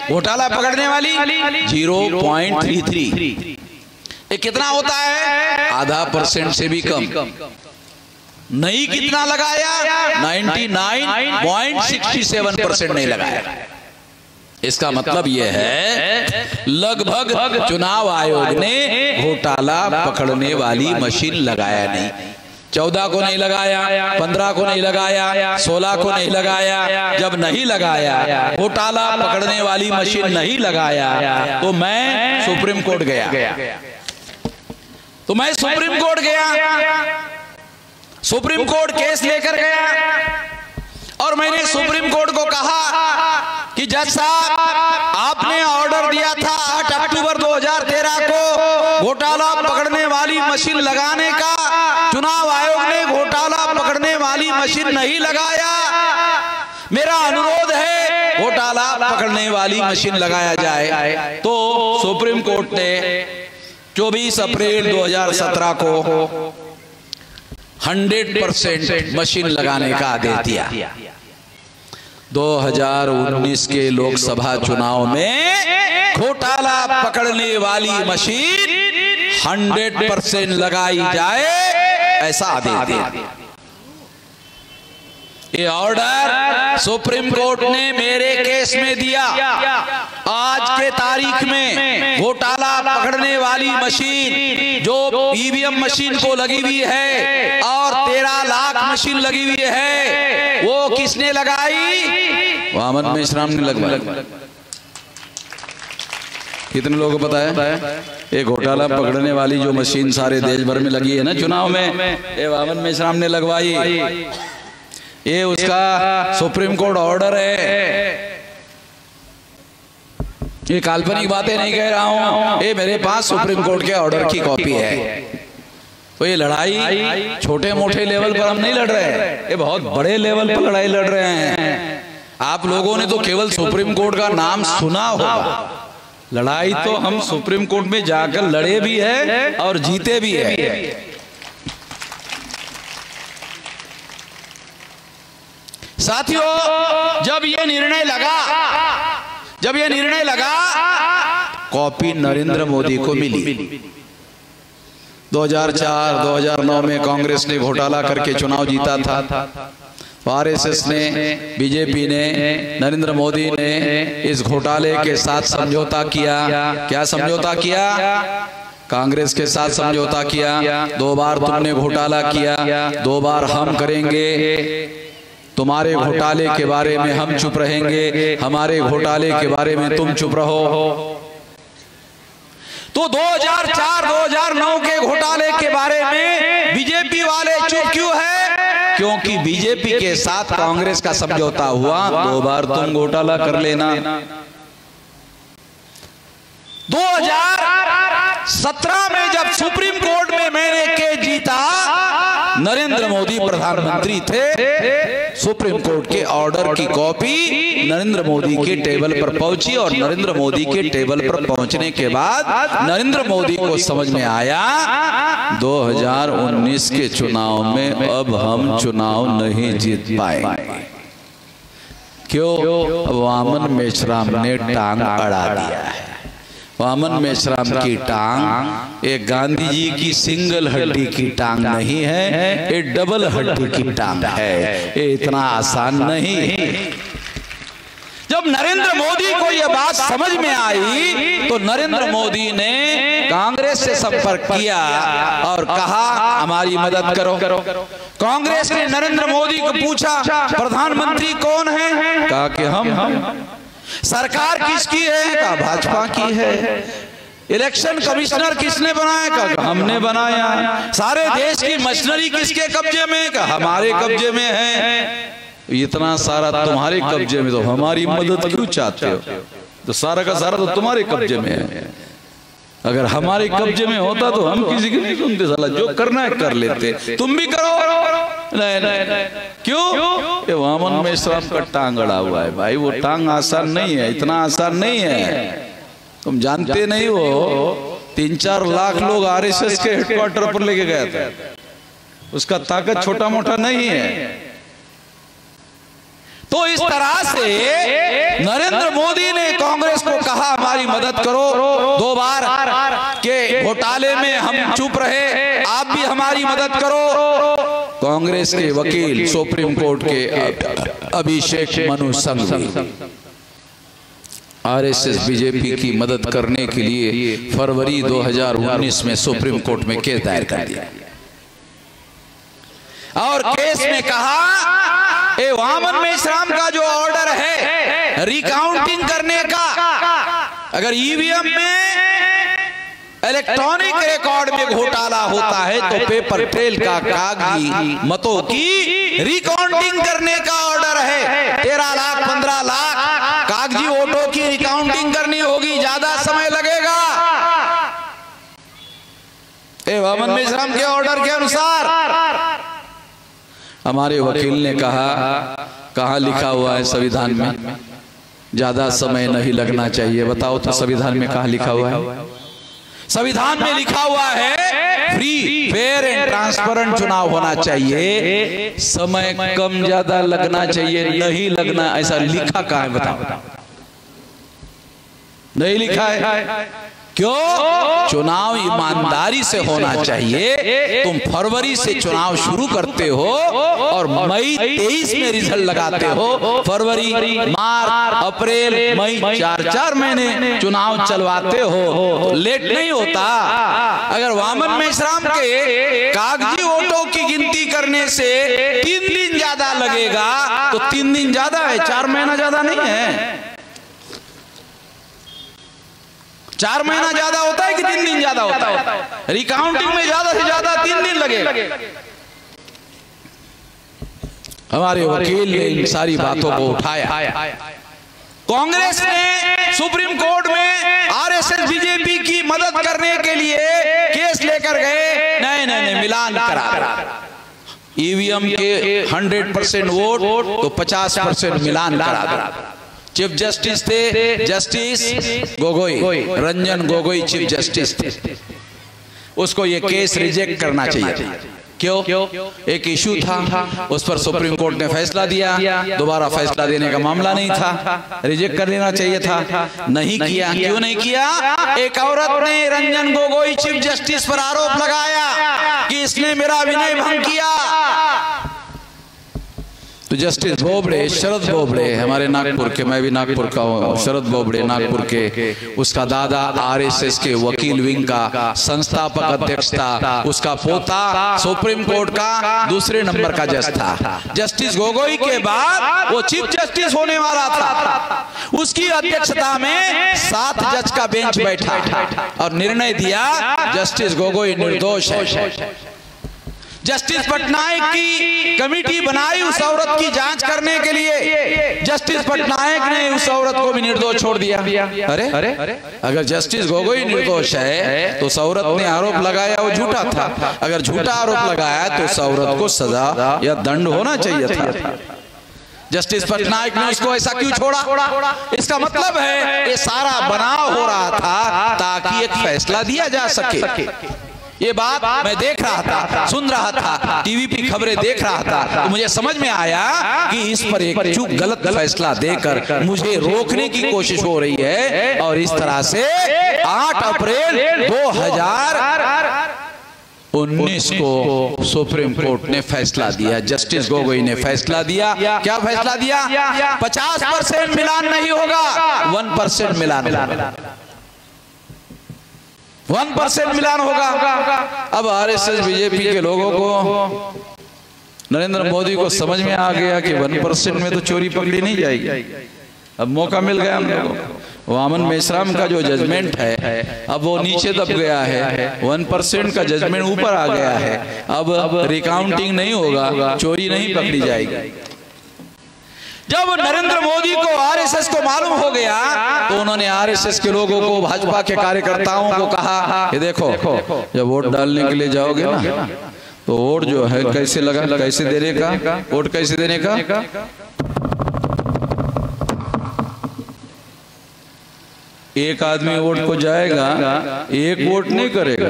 घोटाला पकड़ने वाली? 0.33। ये कितना होता है? आधा % से भी कम। नहीं कितना लगाया? 99.67% नहीं लगाया। इसका मतलब यह है लगभग चुनाव आयोग ने घोटाला पकड़ने वाली मशीन लगाया नहीं। 14 को नहीं लगाया, 15 को नहीं लगाया, 16 को नहीं लगाया। जब नहीं लगाया, घोटाला पकड़ने वाली मशीन नहीं लगाया, तो मैं सुप्रीम कोर्ट गया। सुप्रीम कोर्ट केस लेकर गया और मैंने सुप्रीम कोर्ट को कहा कि जज साहब, आपने ऑर्डर दिया था 8 अक्टूबर 2013 को घोटाला पकड़ने वाली मशीन लगाने का, चुनाव आयोग ने घोटाला पकड़ने वाली मशीन नहीं लगाया। मेरा अनुरोध है घोटाला पकड़ने वाली मशीन लगाया जाए। तो सुप्रीम कोर्ट ने 24 अप्रैल 2017 को 100% मशीन लगाने का आदेश दिया। 2019 के लोकसभा चुनाव में घोटाला पकड़ने वाली मशीन 100% लगाई जाए, ऐसा आदेश दिया। ये ऑर्डर सुप्रीम कोर्ट ने मेरे केस में दिया। आज के तारीख में घोटाला पकड़ने वाली मशीन जो ईवीएम मशीन को लगी हुई है और 13 लाख मशीन लगी हुई है, वो किसने लगाई? वामन मेश्राम ने लगवाई। कितने लोगों को पता है? ये घोटाला पकड़ने वाली जो मशीन सारे देश भर में लगी है ना चुनाव में, ये वामन मेश्राम ने लगवाई। ये उसका सुप्रीम कोर्ट ऑर्डर है। ये काल्पनिक बातें नहीं कह रहा हूं, ये मेरे पास सुप्रीम कोर्ट के ऑर्डर की कॉपी है। तो ये लड़ाई छोटे मोटे लेवल पर हम नहीं लड़ रहे हैं, ये बहुत बड़े लेवल पर लड़ाई लड़ रहे हैं। आप लोगों ने तो केवल सुप्रीम कोर्ट का नाम सुना होगा, लड़ाई तो हम सुप्रीम कोर्ट में जाकर लड़े भी है और जीते भी है। साथियों, जब ये निर्णय लगा कॉपी नरेंद्र मोदी को मिली। 2004-2009 में कांग्रेस ने घोटाला करके चुनाव जीता था। आरएसएस ने, बीजेपी ने, नरेंद्र मोदी ने इस घोटाले के साथ समझौता किया। क्या समझौता किया? कांग्रेस के साथ समझौता किया। 2 बार तुमने घोटाला किया, 2 बार हम करेंगे। तुम्हारे घोटाले के बारे में हम चुप रहेंगे, हमारे घोटाले के बारे में तुम चुप रहो। तो 2004-2009 के घोटाले के बारे में बीजेपी वाले चुप क्यों है? क्योंकि बीजेपी के साथ कांग्रेस का समझौता हुआ, 2 बार तुम घोटाला कर लेना। 2017 में जब सुप्रीम कोर्ट में मैंने केस जीता, नरेंद्र मोदी प्रधानमंत्री थे। सुप्रीम कोर्ट के ऑर्डर की कॉपी नरेंद्र मोदी के टेबल पर पहुंची और नरेंद्र मोदी के टेबल पर पहुंचने के बाद नरेंद्र मोदी को समझ में आया 2019 के चुनाव में अब हम चुनाव नहीं जीत पाएंगे। क्यों? वामन मेश्राम ने टांग अड़ा दिया है। वामन मेश्राम की टांग एक गांधी जी की सिंगल हड्डी की टांग नहीं है, ये डबल हड्डी की टांग है। ये इतना आसान नहीं। जब नरेंद्र मोदी को यह बात समझ में आई तो नरेंद्र मोदी ने कांग्रेस से संपर्क किया और कहा हमारी मदद करो। कांग्रेस ने नरेंद्र मोदी को पूछा प्रधानमंत्री कौन है? कहा कि हम। सरकार किसकी है? कहा भाजपा की है। इलेक्शन कमिश्नर किसने बनाया? कहा हमने बनाया। सारे देश की मशीनरी किसके कब्जे में? कहा हमारे कब्जे में है। इतना सारा तुम्हारे कब्जे में, तो हमारी मदद क्यों चाहते हो? तो सारा का सारा तो तुम्हारे कब्जे में है। अगर हमारे कब्जे में होता तो हम किसी की नहीं सुनते। साला जो करना है कर लेते, तुम भी करो। नहीं। क्यों? ये वामन मेश्राम का टांग अड़ा हुआ है भाई। वो टांग आसान नहीं है, इतना आसान नहीं है। तुम जानते नहीं हो 3-4 लाख लोग आरएसएस के हेडक्वार्टर पर लेके गए थे। उसका ताकत छोटा मोटा नहीं है। तो इस तरह से नरेंद्र मोदी ने कांग्रेस को कहा हमारी मदद करो। 2 बार के घोटाले में हम चुप रहे, आप भी हमारी मदद करो। कांग्रेस के वकील सुप्रीम कोर्ट के अभिषेक मनु सिंघवी आरएसएस बीजेपी की मदद करने के लिए फरवरी 2019 में सुप्रीम कोर्ट में केस दायर कर दिया और केस में कहा ए वामन मेश्राम का जो ऑर्डर है रिकाउंटिंग करने का, अगर ईवीएम में इलेक्ट्रॉनिक रिकॉर्ड में घोटाला होता है तो पेपर ट्रेल का कागजी मतों की रिकाउंटिंग करने का ऑर्डर है। 13 लाख 15 लाख कागजी वोटों की रिकाउंटिंग करनी होगी, ज्यादा समय लगेगा। ए वामन मेश्राम के ऑर्डर के अनुसार हमारे वकील ने कहा कहाँ लिखा हुआ है संविधान में ज्यादा समय नहीं लगना चाहिए? बताओ तो संविधान में कहाँ लिखा हुआ है? संविधान में लिखा हुआ है फ्री फेयर एंड ट्रांसपेरेंट चुनाव होना चाहिए, समय कम ज्यादा लगना चाहिए, नहीं लगना ऐसा लिखा कहाँ है? बताओ। नहीं लिखा है। क्यों? चुनाव ईमानदारी से होना चाहिए। तुम फरवरी से चुनाव शुरू करते हो और मई 23 में रिजल्ट लगाते हो। फरवरी, मार्च, अप्रैल, मई 4 महीने चुनाव चलवाते हो, तो लेट नहीं होता। अगर वामन मेश्राम के कागजी वोटों की गिनती करने से 3 दिन ज्यादा लगेगा तो 3 दिन ज्यादा है, 4 महीना ज्यादा नहीं है। 4 महीना ज्यादा होता है कि 3 दिन ज्यादा होता है? रिकाउंटिंग में ज्यादा से ज्यादा 3 दिन लगेगा। हमारे वकील ने इन सारी बातों को उठाया। कांग्रेस ने सुप्रीम कोर्ट में आरएसएस बीजेपी की मदद करने के लिए केस लेकर गए। नहीं, मिलान करा। ईवीएम के 100% वोट तो 50% मिलान करा। चीफ जस्टिस थे justice Gogoi, Ranjan Gogoi chief justice थे। उसको ये केस रिजेक्ट करना चाहिए था। क्यों? एक इशू था, उस पर सुप्रीम कोर्ट ने फैसला दिया, दोबारा फैसला देने का मामला नहीं था, रिजेक्ट कर देना चाहिए था। नहीं किया। क्यों नहीं किया? एक औरत ने रंजन गोगोई चीफ जस्टिस पर आरोप लगाया कि इसने मेरा विनय भंग किया। तो जस्टिस बोबड़े, शरद बोबड़े, हमारे नागपुर के, मैं भी नागपुर का हूँ, शरद बोबड़े नागपुर के, उसका दादा आरएसएस के वकील विंग का संस्थापक अध्यक्ष था, उसका पोता सुप्रीम कोर्ट का दूसरे नंबर का जज था। जस्टिस गोगोई के बाद वो चीफ जस्टिस होने वाला था। उसकी अध्यक्षता में 7 जज का बेंच बैठा और निर्णय दिया जस्टिस गोगोई निर्दोष है। जस्टिस पटनायक की कमेटी बनाई उस औरत की जांच करने के लिए। जस्टिस पटनायक ने उस औरत को भी निर्दोष छोड़ दिया। अरे अगर जस्टिस गोगोई निर्दोष है तो उस औरत ने आरोप लगाया वो झूठा था। अगर झूठा आरोप लगाया तो उस औरत को सजा या दंड होना चाहिए था। जस्टिस पटनायक ने उसको ऐसा क्यों छोड़ा? इसका मतलब है ये सारा बनाव हो रहा था ताकि एक फैसला दिया जा सके। ये बात मैं देख रहा था, सुन रहा था, टीवी पे खबरें देख रहा था, तो मुझे समझ में आया कि इस पर एक चूक गलत फैसला देकर मुझे रोकने की कोशिश हो रही है। और इस तरह से 8 अप्रैल 19 को सुप्रीम कोर्ट ने फैसला दिया। जस्टिस गोगोई ने फैसला दिया। क्या फैसला दिया? 50% मिलान नहीं होगा, 1% मिलान, 1% मिलान होगा। अब आरएसएस बीजेपी के लोगों को, नरेंद्र मोदी को समझ में आ गया कि 1% में तो चोरी पकड़ी नहीं जाएगी। अब मौका मिल गया हम लोगों को। वामन मेश्राम का जो जजमेंट है अब वो नीचे दब गया है, 1% का जजमेंट ऊपर आ गया है। अब रिकाउंटिंग नहीं होगा, चोरी नहीं पकड़ी जाएगी। जब नरेंद्र मोदी को, आरएसएस को मालूम हो गया तो उन्होंने आरएसएस के लोगों को, भाजपा के कार्यकर्ताओं को कहा कि देखो, जब वोट डालने के लिए जाओगे ना तो वोट जो है कैसे लगा, कैसे देने का, वोट कैसे देने का। एक आदमी वोट को जाएगा, एक वोट नहीं करेगा,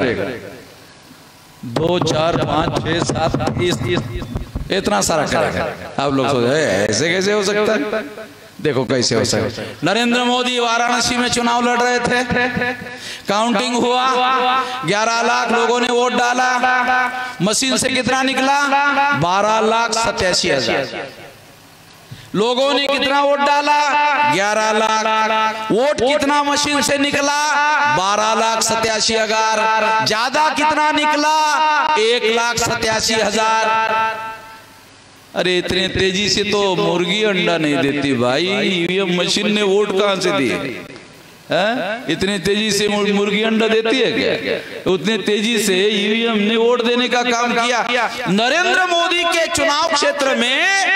2, 4, 5, 6, 7 इतना सारा करेगा। आप लोग सोचे ऐसे कैसे हो सकता है? देखो कैसे हो सकता है। नरेंद्र मोदी वाराणसी में चुनाव लड़ रहे थे, काउंटिंग हुआ, 11 लाख लोगों ने वोट डाला, मशीन से कितना निकला? 12,87,000 लोगों ने कितना वोट डाला? 11 लाख। वोट कितना मशीन से निकला? 12,87,000। ज्यादा कितना निकला? 1,87,000। अरे इतने तेजी से तो मुर्गी अंडा नहीं देती भाई, ईवीएम मशीन ने वोट कहां से दिए? इतने तेजी से मुर्गी अंडा देती है क्या? उतने तेजी से ईवीएम ने वोट देने का काम किया। नरेंद्र मोदी के चुनाव क्षेत्र में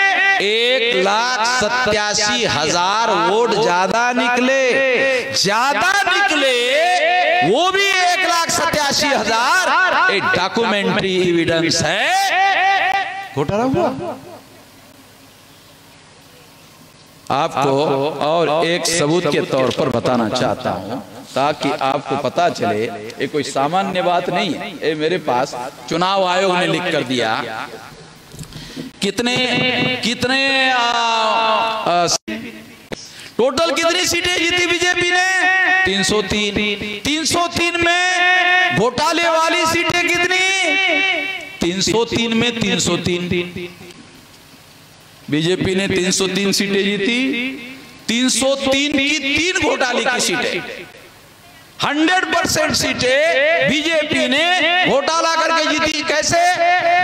1,87,000 वोट ज्यादा निकले, वो भी 1,87,000। एक डॉक्यूमेंट्री एविडेंस है, घोटाला हुआ। आपको और एक सबूत के तौर पर बताना चाहता हूं ताकि आपको पता चले ये कोई सामान्य बात नहीं है। ये मेरे पास चुनाव आयोग ने लिख कर दिया। कितने टोटल कितनी सीटें जीती बीजेपी ने? 303। 303 में घोटाले वाली सीटें कितनी? 303 में 303। बीजेपी ने 303 सीटें जीती, 303 की 3 घोटाले की सीटें। 100% सीटें बीजेपी ने घोटाला करके जीती। कैसे?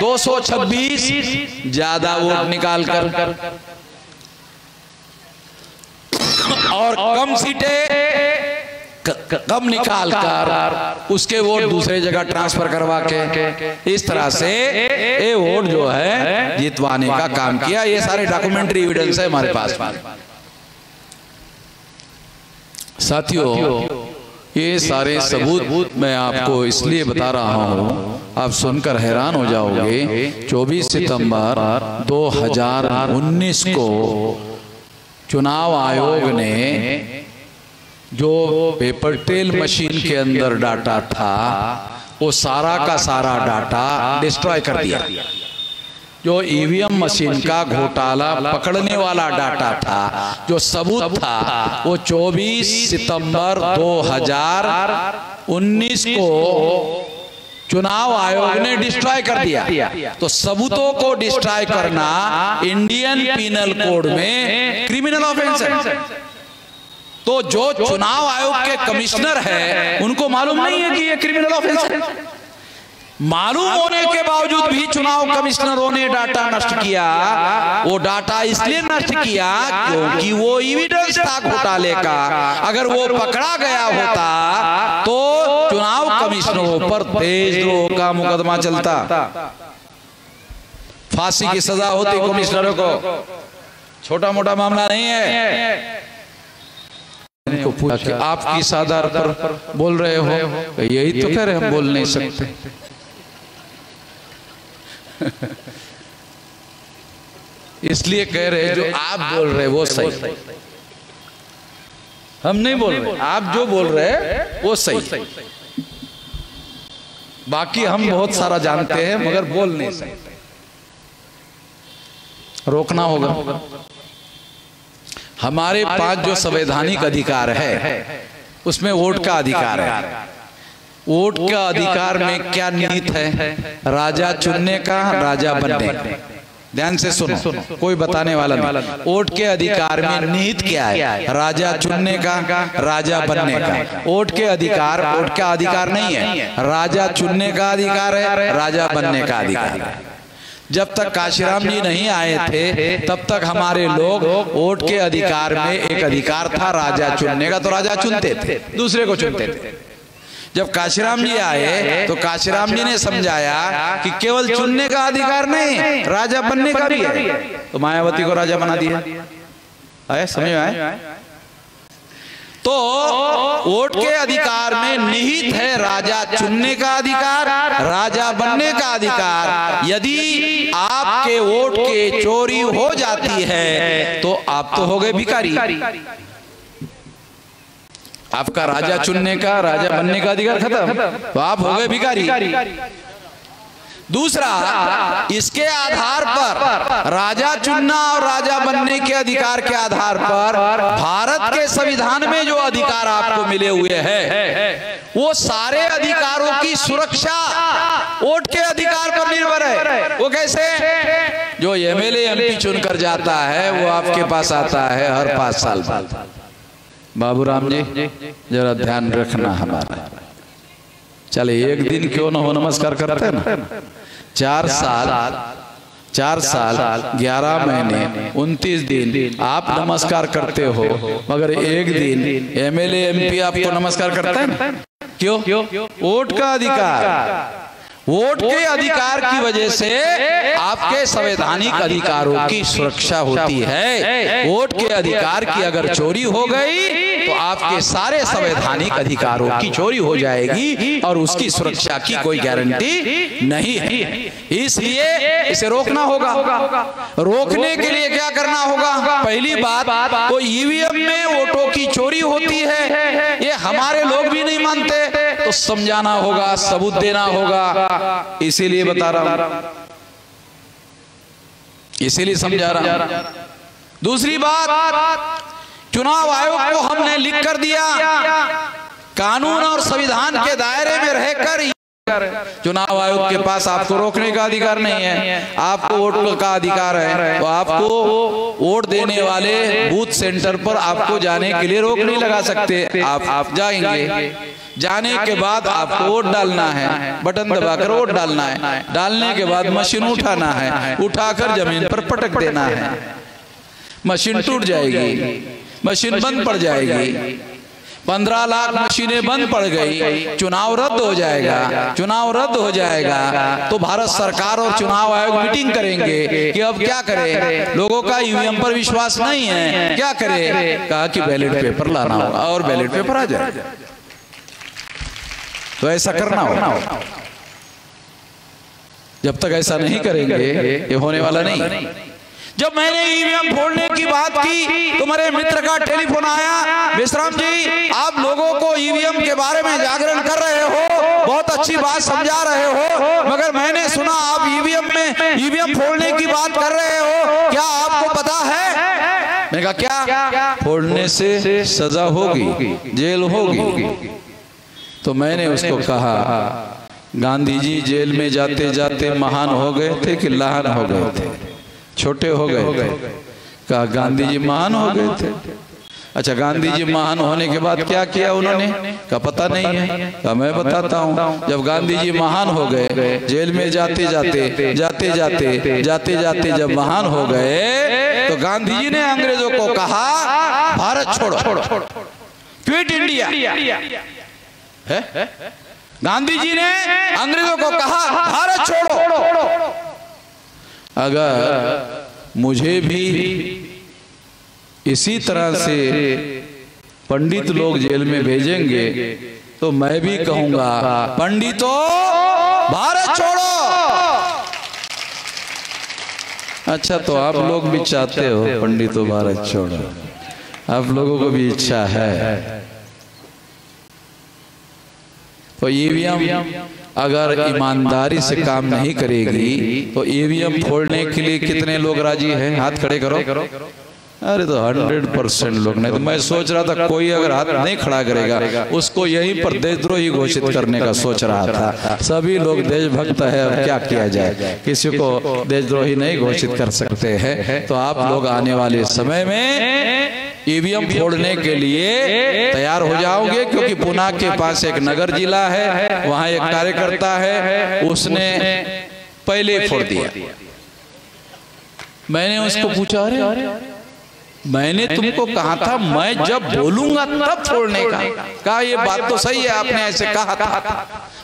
226 ज्यादा वोट निकाल कर और कम सीटें कम निकाल कर उसके वोट दूसरे जगह ट्रांसफर करवा के इस तरह से ये वोट जो है जितवाने का काम किया। ये सारे डॉक्यूमेंट्री एविडेंस है हमारे पास। साथियों, ये सारे सबूत मैं आपको इसलिए बता रहा हूँ, आप सुनकर हैरान हो जाओगे। 24 सितंबर 2019 को चुनाव आयोग ने जो पेपर ट्रेल मशीन के अंदर डाटा था वो सारा का सारा डाटा डिस्ट्रॉय कर दिया। जो ईवीएम मशीन का घोटाला पकड़ने वाला डाटा था, जो सबूत था, वो 24 सितंबर 2019 को चुनाव आयोग ने डिस्ट्रॉय कर दिया। तो सबूतों को डिस्ट्रॉय करना इंडियन पीनल कोड में क्रिमिनल ऑफेंस है। तो जो चुनाव आयोग के कमिश्नर है उनको मालूम नहीं है कि ये क्रिमिनल ऑफेंस है। मालूम होने के बावजूद भी चुनाव कमिश्नरों ने डाटा नष्ट किया। वो डाटा इसलिए नष्ट किया क्योंकि वो एविडेंस था घोटाले का। अगर वो पकड़ा गया होता तो चुनाव कमिश्नरों पर देशद्रोह का मुकदमा चलता, फांसी की सजा होती कमिश्नरों को। छोटा मोटा मामला नहीं है। को पूछा कि आप किस आधार पर बोल रहे हो? यही तो कह रहे हम बोल नहीं सकते। इसलिए कह रहे जो आप बोल रहे वो सही, हम नहीं बोल रहे। आप जो बोल रहे वो सही, बाकी हम बहुत सारा जानते हैं मगर बोल नहीं सकते। रोकना होगा। हमारे पास जो संवैधानिक अधिकार है उसमें वोट का अधिकार है। वोट का अधिकार में क्या निहित है? राजा चुनने का, राजा बनने का। ध्यान से सुनो, कोई बताने वाला नहीं। वोट के अधिकार में निहित क्या है? राजा चुनने का, राजा बनने का। वोट के अधिकार, वोट का अधिकार नहीं है, राजा चुनने का अधिकार है, राजा बनने का अधिकार है। जब तक काशीराम जी नहीं आए थे तब तक हमारे लोग वोट के अधिकार में एक अधिकार था राजा चुनने का, तो राजा चुनते थे, दूसरे को चुनते थे। जब काशीराम जी आए तो काशीराम जी ने समझाया कि केवल चुनने का अधिकार नहीं, राजा बनने का भी है, तो मायावती को राजा बना दिया। आए समझ में आए? तो वोट के अधिकार में निहित है राजा चुनने का अधिकार, राजा बनने का अधिकार। यदि आपके वोट के चोरी हो जाती है तो आप तो हो गए भिखारी। आपका राजा चुनने का, राजा बनने का अधिकार खत्म, तो आप हो गए भिखारी। दूसरा, इसके आधार पर राजा चुनना और राजा बनने के अधिकार के आधार पर भारत के संविधान में जो अधिकार आपको मिले हुए हैं वो सारे अधिकारों की सुरक्षा वोट के अधिकार पर निर्भर है। वो कैसे? जो एमएलए एमपी चुनकर जाता है वो आपके पास आता है हर 5 साल बाद। बाबूराम जी जरा ध्यान रखना हमारा। चले एक दिन क्यों ना हो नमस्कार करते हैं ना। 4 साल 11 महीने 29 दिन आप नमस्कार करते हो, मगर एक दिन एमएलए एमपी आपको नमस्कार करते हैं ना। क्यों? वोट का अधिकार। वोट के अधिकार की वजह से आपके संवैधानिक अधिकारों की सुरक्षा होती है। वोट के अधिकार की अगर चोरी हो गई तो आपके सारे संवैधानिक अधिकारों की चोरी हो जाएगी और उसकी सुरक्षा की कोई गारंटी नहीं है। इसलिए इसे रोकना होगा। रोकने के लिए क्या करना होगा? पहली बात, तो ईवीएम में वोटों की चोरी होती है, ये हमारे लोग भी नहीं मानते, तो समझाना होगा, सबूत देना होगा। इसीलिए बता रहा हूं, इसीलिए समझा रहा हूं। दूसरी बात, चुनाव आयोग को हमने लिख कर दिया, कानून और संविधान के दायरे में रहकर चुनाव आयोग के पास आपको रोकने का अधिकार नहीं है, आपको वोट का अधिकार है। तो आपको वोट देने वाले बूथ सेंटर पर आपको जाने के लिए रोक नहीं लगा सकते। आप जाएंगे, जाने के बाद आपको वोट डालना है, बटन दबाकर वोट डालना है, डालने के बाद मशीन उठाना है, उठाकर जमीन पर पटक देना है। मशीन टूट जाएगी, मशीन बंद पड़ जाएगी, 15 लाख मशीनें बंद पड़ गई, चुनाव रद्द हो जाएगा। चुनाव रद्द हो जाएगा तो भारत सरकार और चुनाव आयोग मीटिंग करेंगे कि अब क्या करें, लोगों का ईवीएम पर विश्वास नहीं है, क्या करें? कहा कि बैलेट पेपर लाना होगा और बैलेट पेपर आ जाएगा। तो ऐसा करना होगा। जब तक ऐसा नहीं करेंगे ये होने वाला नहीं। जब मैंने ईवीएम फोड़ने की बात की तो मेरे मित्र का टेलीफोन आया, विश्राम जी आप लोगों को ईवीएम के बारे में जागरण कर रहे हो, बहुत अच्छी बात समझा रहे हो, मगर मैंने सुना आप ईवीएम फोड़ने की बात कर रहे हो, क्या आपको पता है? मैंने कहा क्या? फोड़ने से सजा होगी, जेल होगी। तो मैंने उसको कहा, गांधी जी जेल में जाते जाते महान हो गए थे कि लहान हो गए थे, छोटे हो गए? कहा गांधी जी महान हो गए थे। अच्छा, गांधी जी महान होने के बाद क्या किया उन्होंने? कहा पता नहीं है। कहा मैं बताता हूँ। जब गांधी जी महान हो गए, जेल में जाते जाते जब महान हो गए तो गांधी जी ने अंग्रेजों को कहा भारत छोड़ो, क्विट इंडिया है? गांधी जी ने अंग्रेजों को कहा भारत छोड़ो। अगर मुझे भी इसी तरह से पंडित लोग जेल में भेजेंगे तो मैं भी कहूंगा पंडितों भारत छोड़ो। अच्छा, तो आप लोग भी चाहते हो पंडितों भारत छोड़ो, आप लोगों को भी इच्छा है। तो ईवीएम अगर ईमानदारी से काम नहीं करेगी तो ईवीएम फोड़ने के लिए कितने लोग राजी हैं? हाथ खड़े करो। अरे तो 100% लोग नहीं। तो मैं सोच रहा था कोई अगर हाथ नहीं खड़ा करेगा उसको यहीं पर देशद्रोही घोषित करने का सोच रहा था। सभी लोग देशभक्त है, अब क्या किया जाए, किसी को देशद्रोही नहीं घोषित कर सकते हैं। तो आप लोग आने वाले समय में ईवीएम फोड़ने के लिए तैयार हो जाओगे, क्योंकि पुणे के पास एक नगर जिला है, वहां एक कार्यकर्ता है, उसने पहले फोड़ दिया। मैंने उसको पूछा, अरे मैंने तुमको कहा था मैं जब बोलूंगा तब फोड़ने का, कहा ये बात तो सही है, आपने ऐसे कहा था,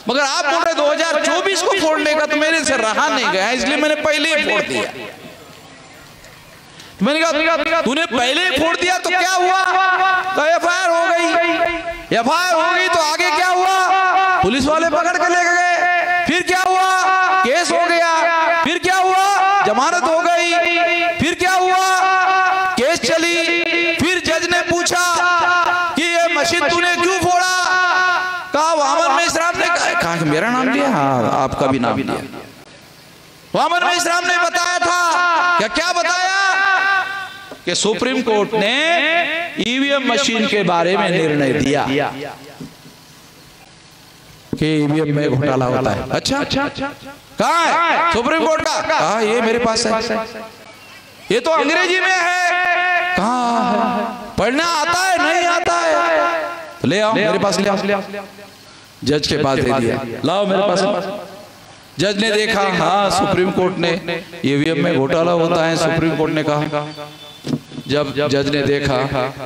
मगर आप बोल रहे 2024 को फोड़ने का, तो मेरे से रहा नहीं गया, इसलिए मैंने पहले ही फोड़ दिया। मैंने कहा तूने पहले ही फोड़ दिया तो क्या हुआ? तो एफआईआर हो गई। एफआईआर हो गई तो आगे क्या हुआ? पुलिस वाले पकड़ के ले गए। फिर क्या हुआ? केस हो गया। फिर क्या हुआ? जमानत हो गई। फिर क्या हुआ? केस चली। फिर जज ने पूछा कि ये मशीन तूने क्यों फोड़ा? कहा वामन मेश्राम ने कहा कि मेरा नाम लिया, हाँ आपका भी नाम लिया। वामन मेश्राम ने बताया था, क्या बताया कि सुप्रीम कोर्ट ने ईवीएम मशीन के बारे में निर्णय दिया कि ईवीएम में घोटाला होता है। अच्छा कहाँ है सुप्रीम कोर्ट का? कहा ये मेरे पास है। ये तो अंग्रेजी में है। कहाँ है? पढ़ना आता है? नहीं आता है। तो ले आओ मेरे पास, ले आओ। जज के पास दे दिया, लाओ मेरे पास। जज ने देखा, हाँ सुप्रीम कोर्ट ने ईवीएम में घोटाला होता है, सुप्रीम कोर्ट ने कहा। जब जज ने देखा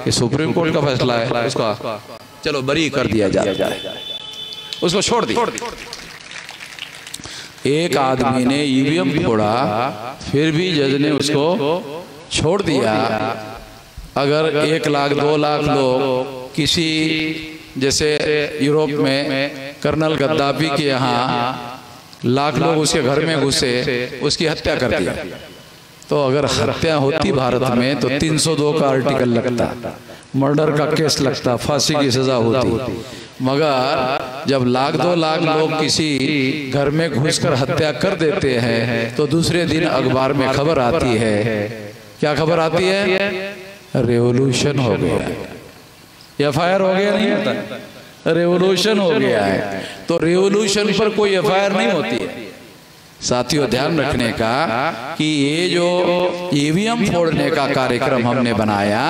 कि सुप्रीम कोर्ट का फैसला है, उसका चलो बरी कर दिया जाए, उसको छोड़ दिया। एक आदमी ने ईवीएम फोड़ा, फिर भी जज ने उसको छोड़ दिया। अगर 1 लाख 2 लाख लोग किसी, जैसे यूरोप में कर्नल गद्दाफी के यहाँ लाख लोग उसके घर में घुसे, उसकी हत्या कर दिया, तो अगर हत्या होती भारत में तो 302 का आर्टिकल लगता, मर्डर का केस लगता, फांसी की सजा होती। मगर जब 1 लाख 2 लाख लोग किसी घर में घुसकर हत्या कर देते हैं तो दूसरे दिन अखबार में खबर आती है। क्या खबर आती है? रेवोल्यूशन हो गया है। एफआईआर हो गया नहीं होता, रेवोल्यूशन हो गया है। तो रेवोल्यूशन पर कोई एफआईआर नहीं होती है। साथियों ध्यान रखने का कि ये जो ईवीएम फोड़ने का कार्यक्रम हमने बनाया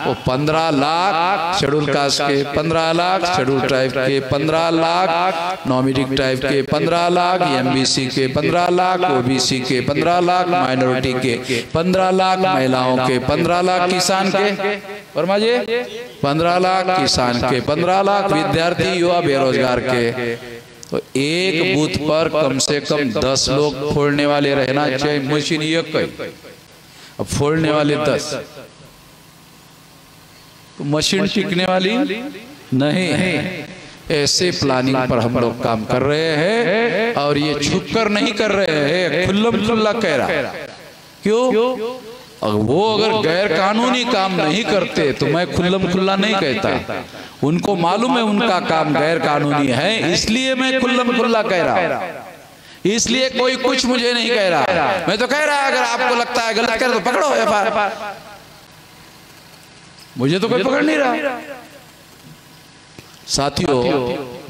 वो 15 लाख शेड्यूल कास्ट के, 15 लाख शेड्यूल ट्राइब के, 15 लाख नॉमिडिक ट्राइब के, 15 लाख एमबीसी के, 15 लाख ओबीसी के, 15 लाख माइनॉरिटी के, 15 लाख महिलाओं के, 15 लाख किसान के, वर्मा जी 15 लाख किसान के, 15 लाख विद्यार्थी युवा बेरोजगार के। तो एक बूथ पर कम से कम 10 लोग फोड़ने वाले रहना चाहिए। मशीन एक कई, अब फोड़ने वाले 10, तो मशीन टिकने वाली नहीं है। ऐसे प्लानिंग पर हम लोग काम कर रहे हैं, और ये छुप कर नहीं कर रहे हैं, खुल्लम खुल्ला कह रहा। क्यों? वो अगर गैर कानूनी काम नहीं करते तो मैं खुल्लम खुल्ला नहीं कहता। उनको मालूम है उनका काम गैर कानूनी है, इसलिए मैं खुल्लम खुल्ला कह रहा। इसलिए कोई कुछ मुझे नहीं कह रहा। मैं तो कह रहा अगर आपको लगता है गलत कर तो पकड़ो एफआईआर। मुझे तो कोई पकड़ नहीं रहा। साथियों,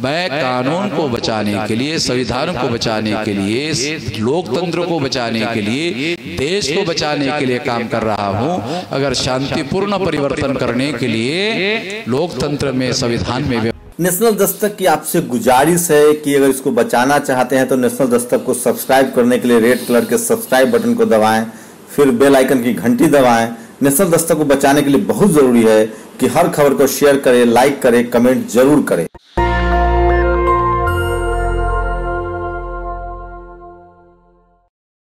मैं कानून को बचाने के लिए, संविधान को बचाने के लिए, लोकतंत्र को बचाने के लिए, देश को बचाने के लिए काम कर रहा हूं। अगर शांतिपूर्ण परिवर्तन करने के लिए लोकतंत्र में, संविधान में। नेशनल दस्तक की आपसे गुजारिश है कि अगर इसको बचाना चाहते हैं तो नेशनल दस्तक को सब्सक्राइब करने के लिए रेड कलर के सब्सक्राइब बटन को दबाएं, फिर बेल आइकन की घंटी दबाएं। नेशनल दस्तक को बचाने के लिए बहुत जरूरी है कि हर खबर को शेयर करें, लाइक करें, कमेंट जरूर करें।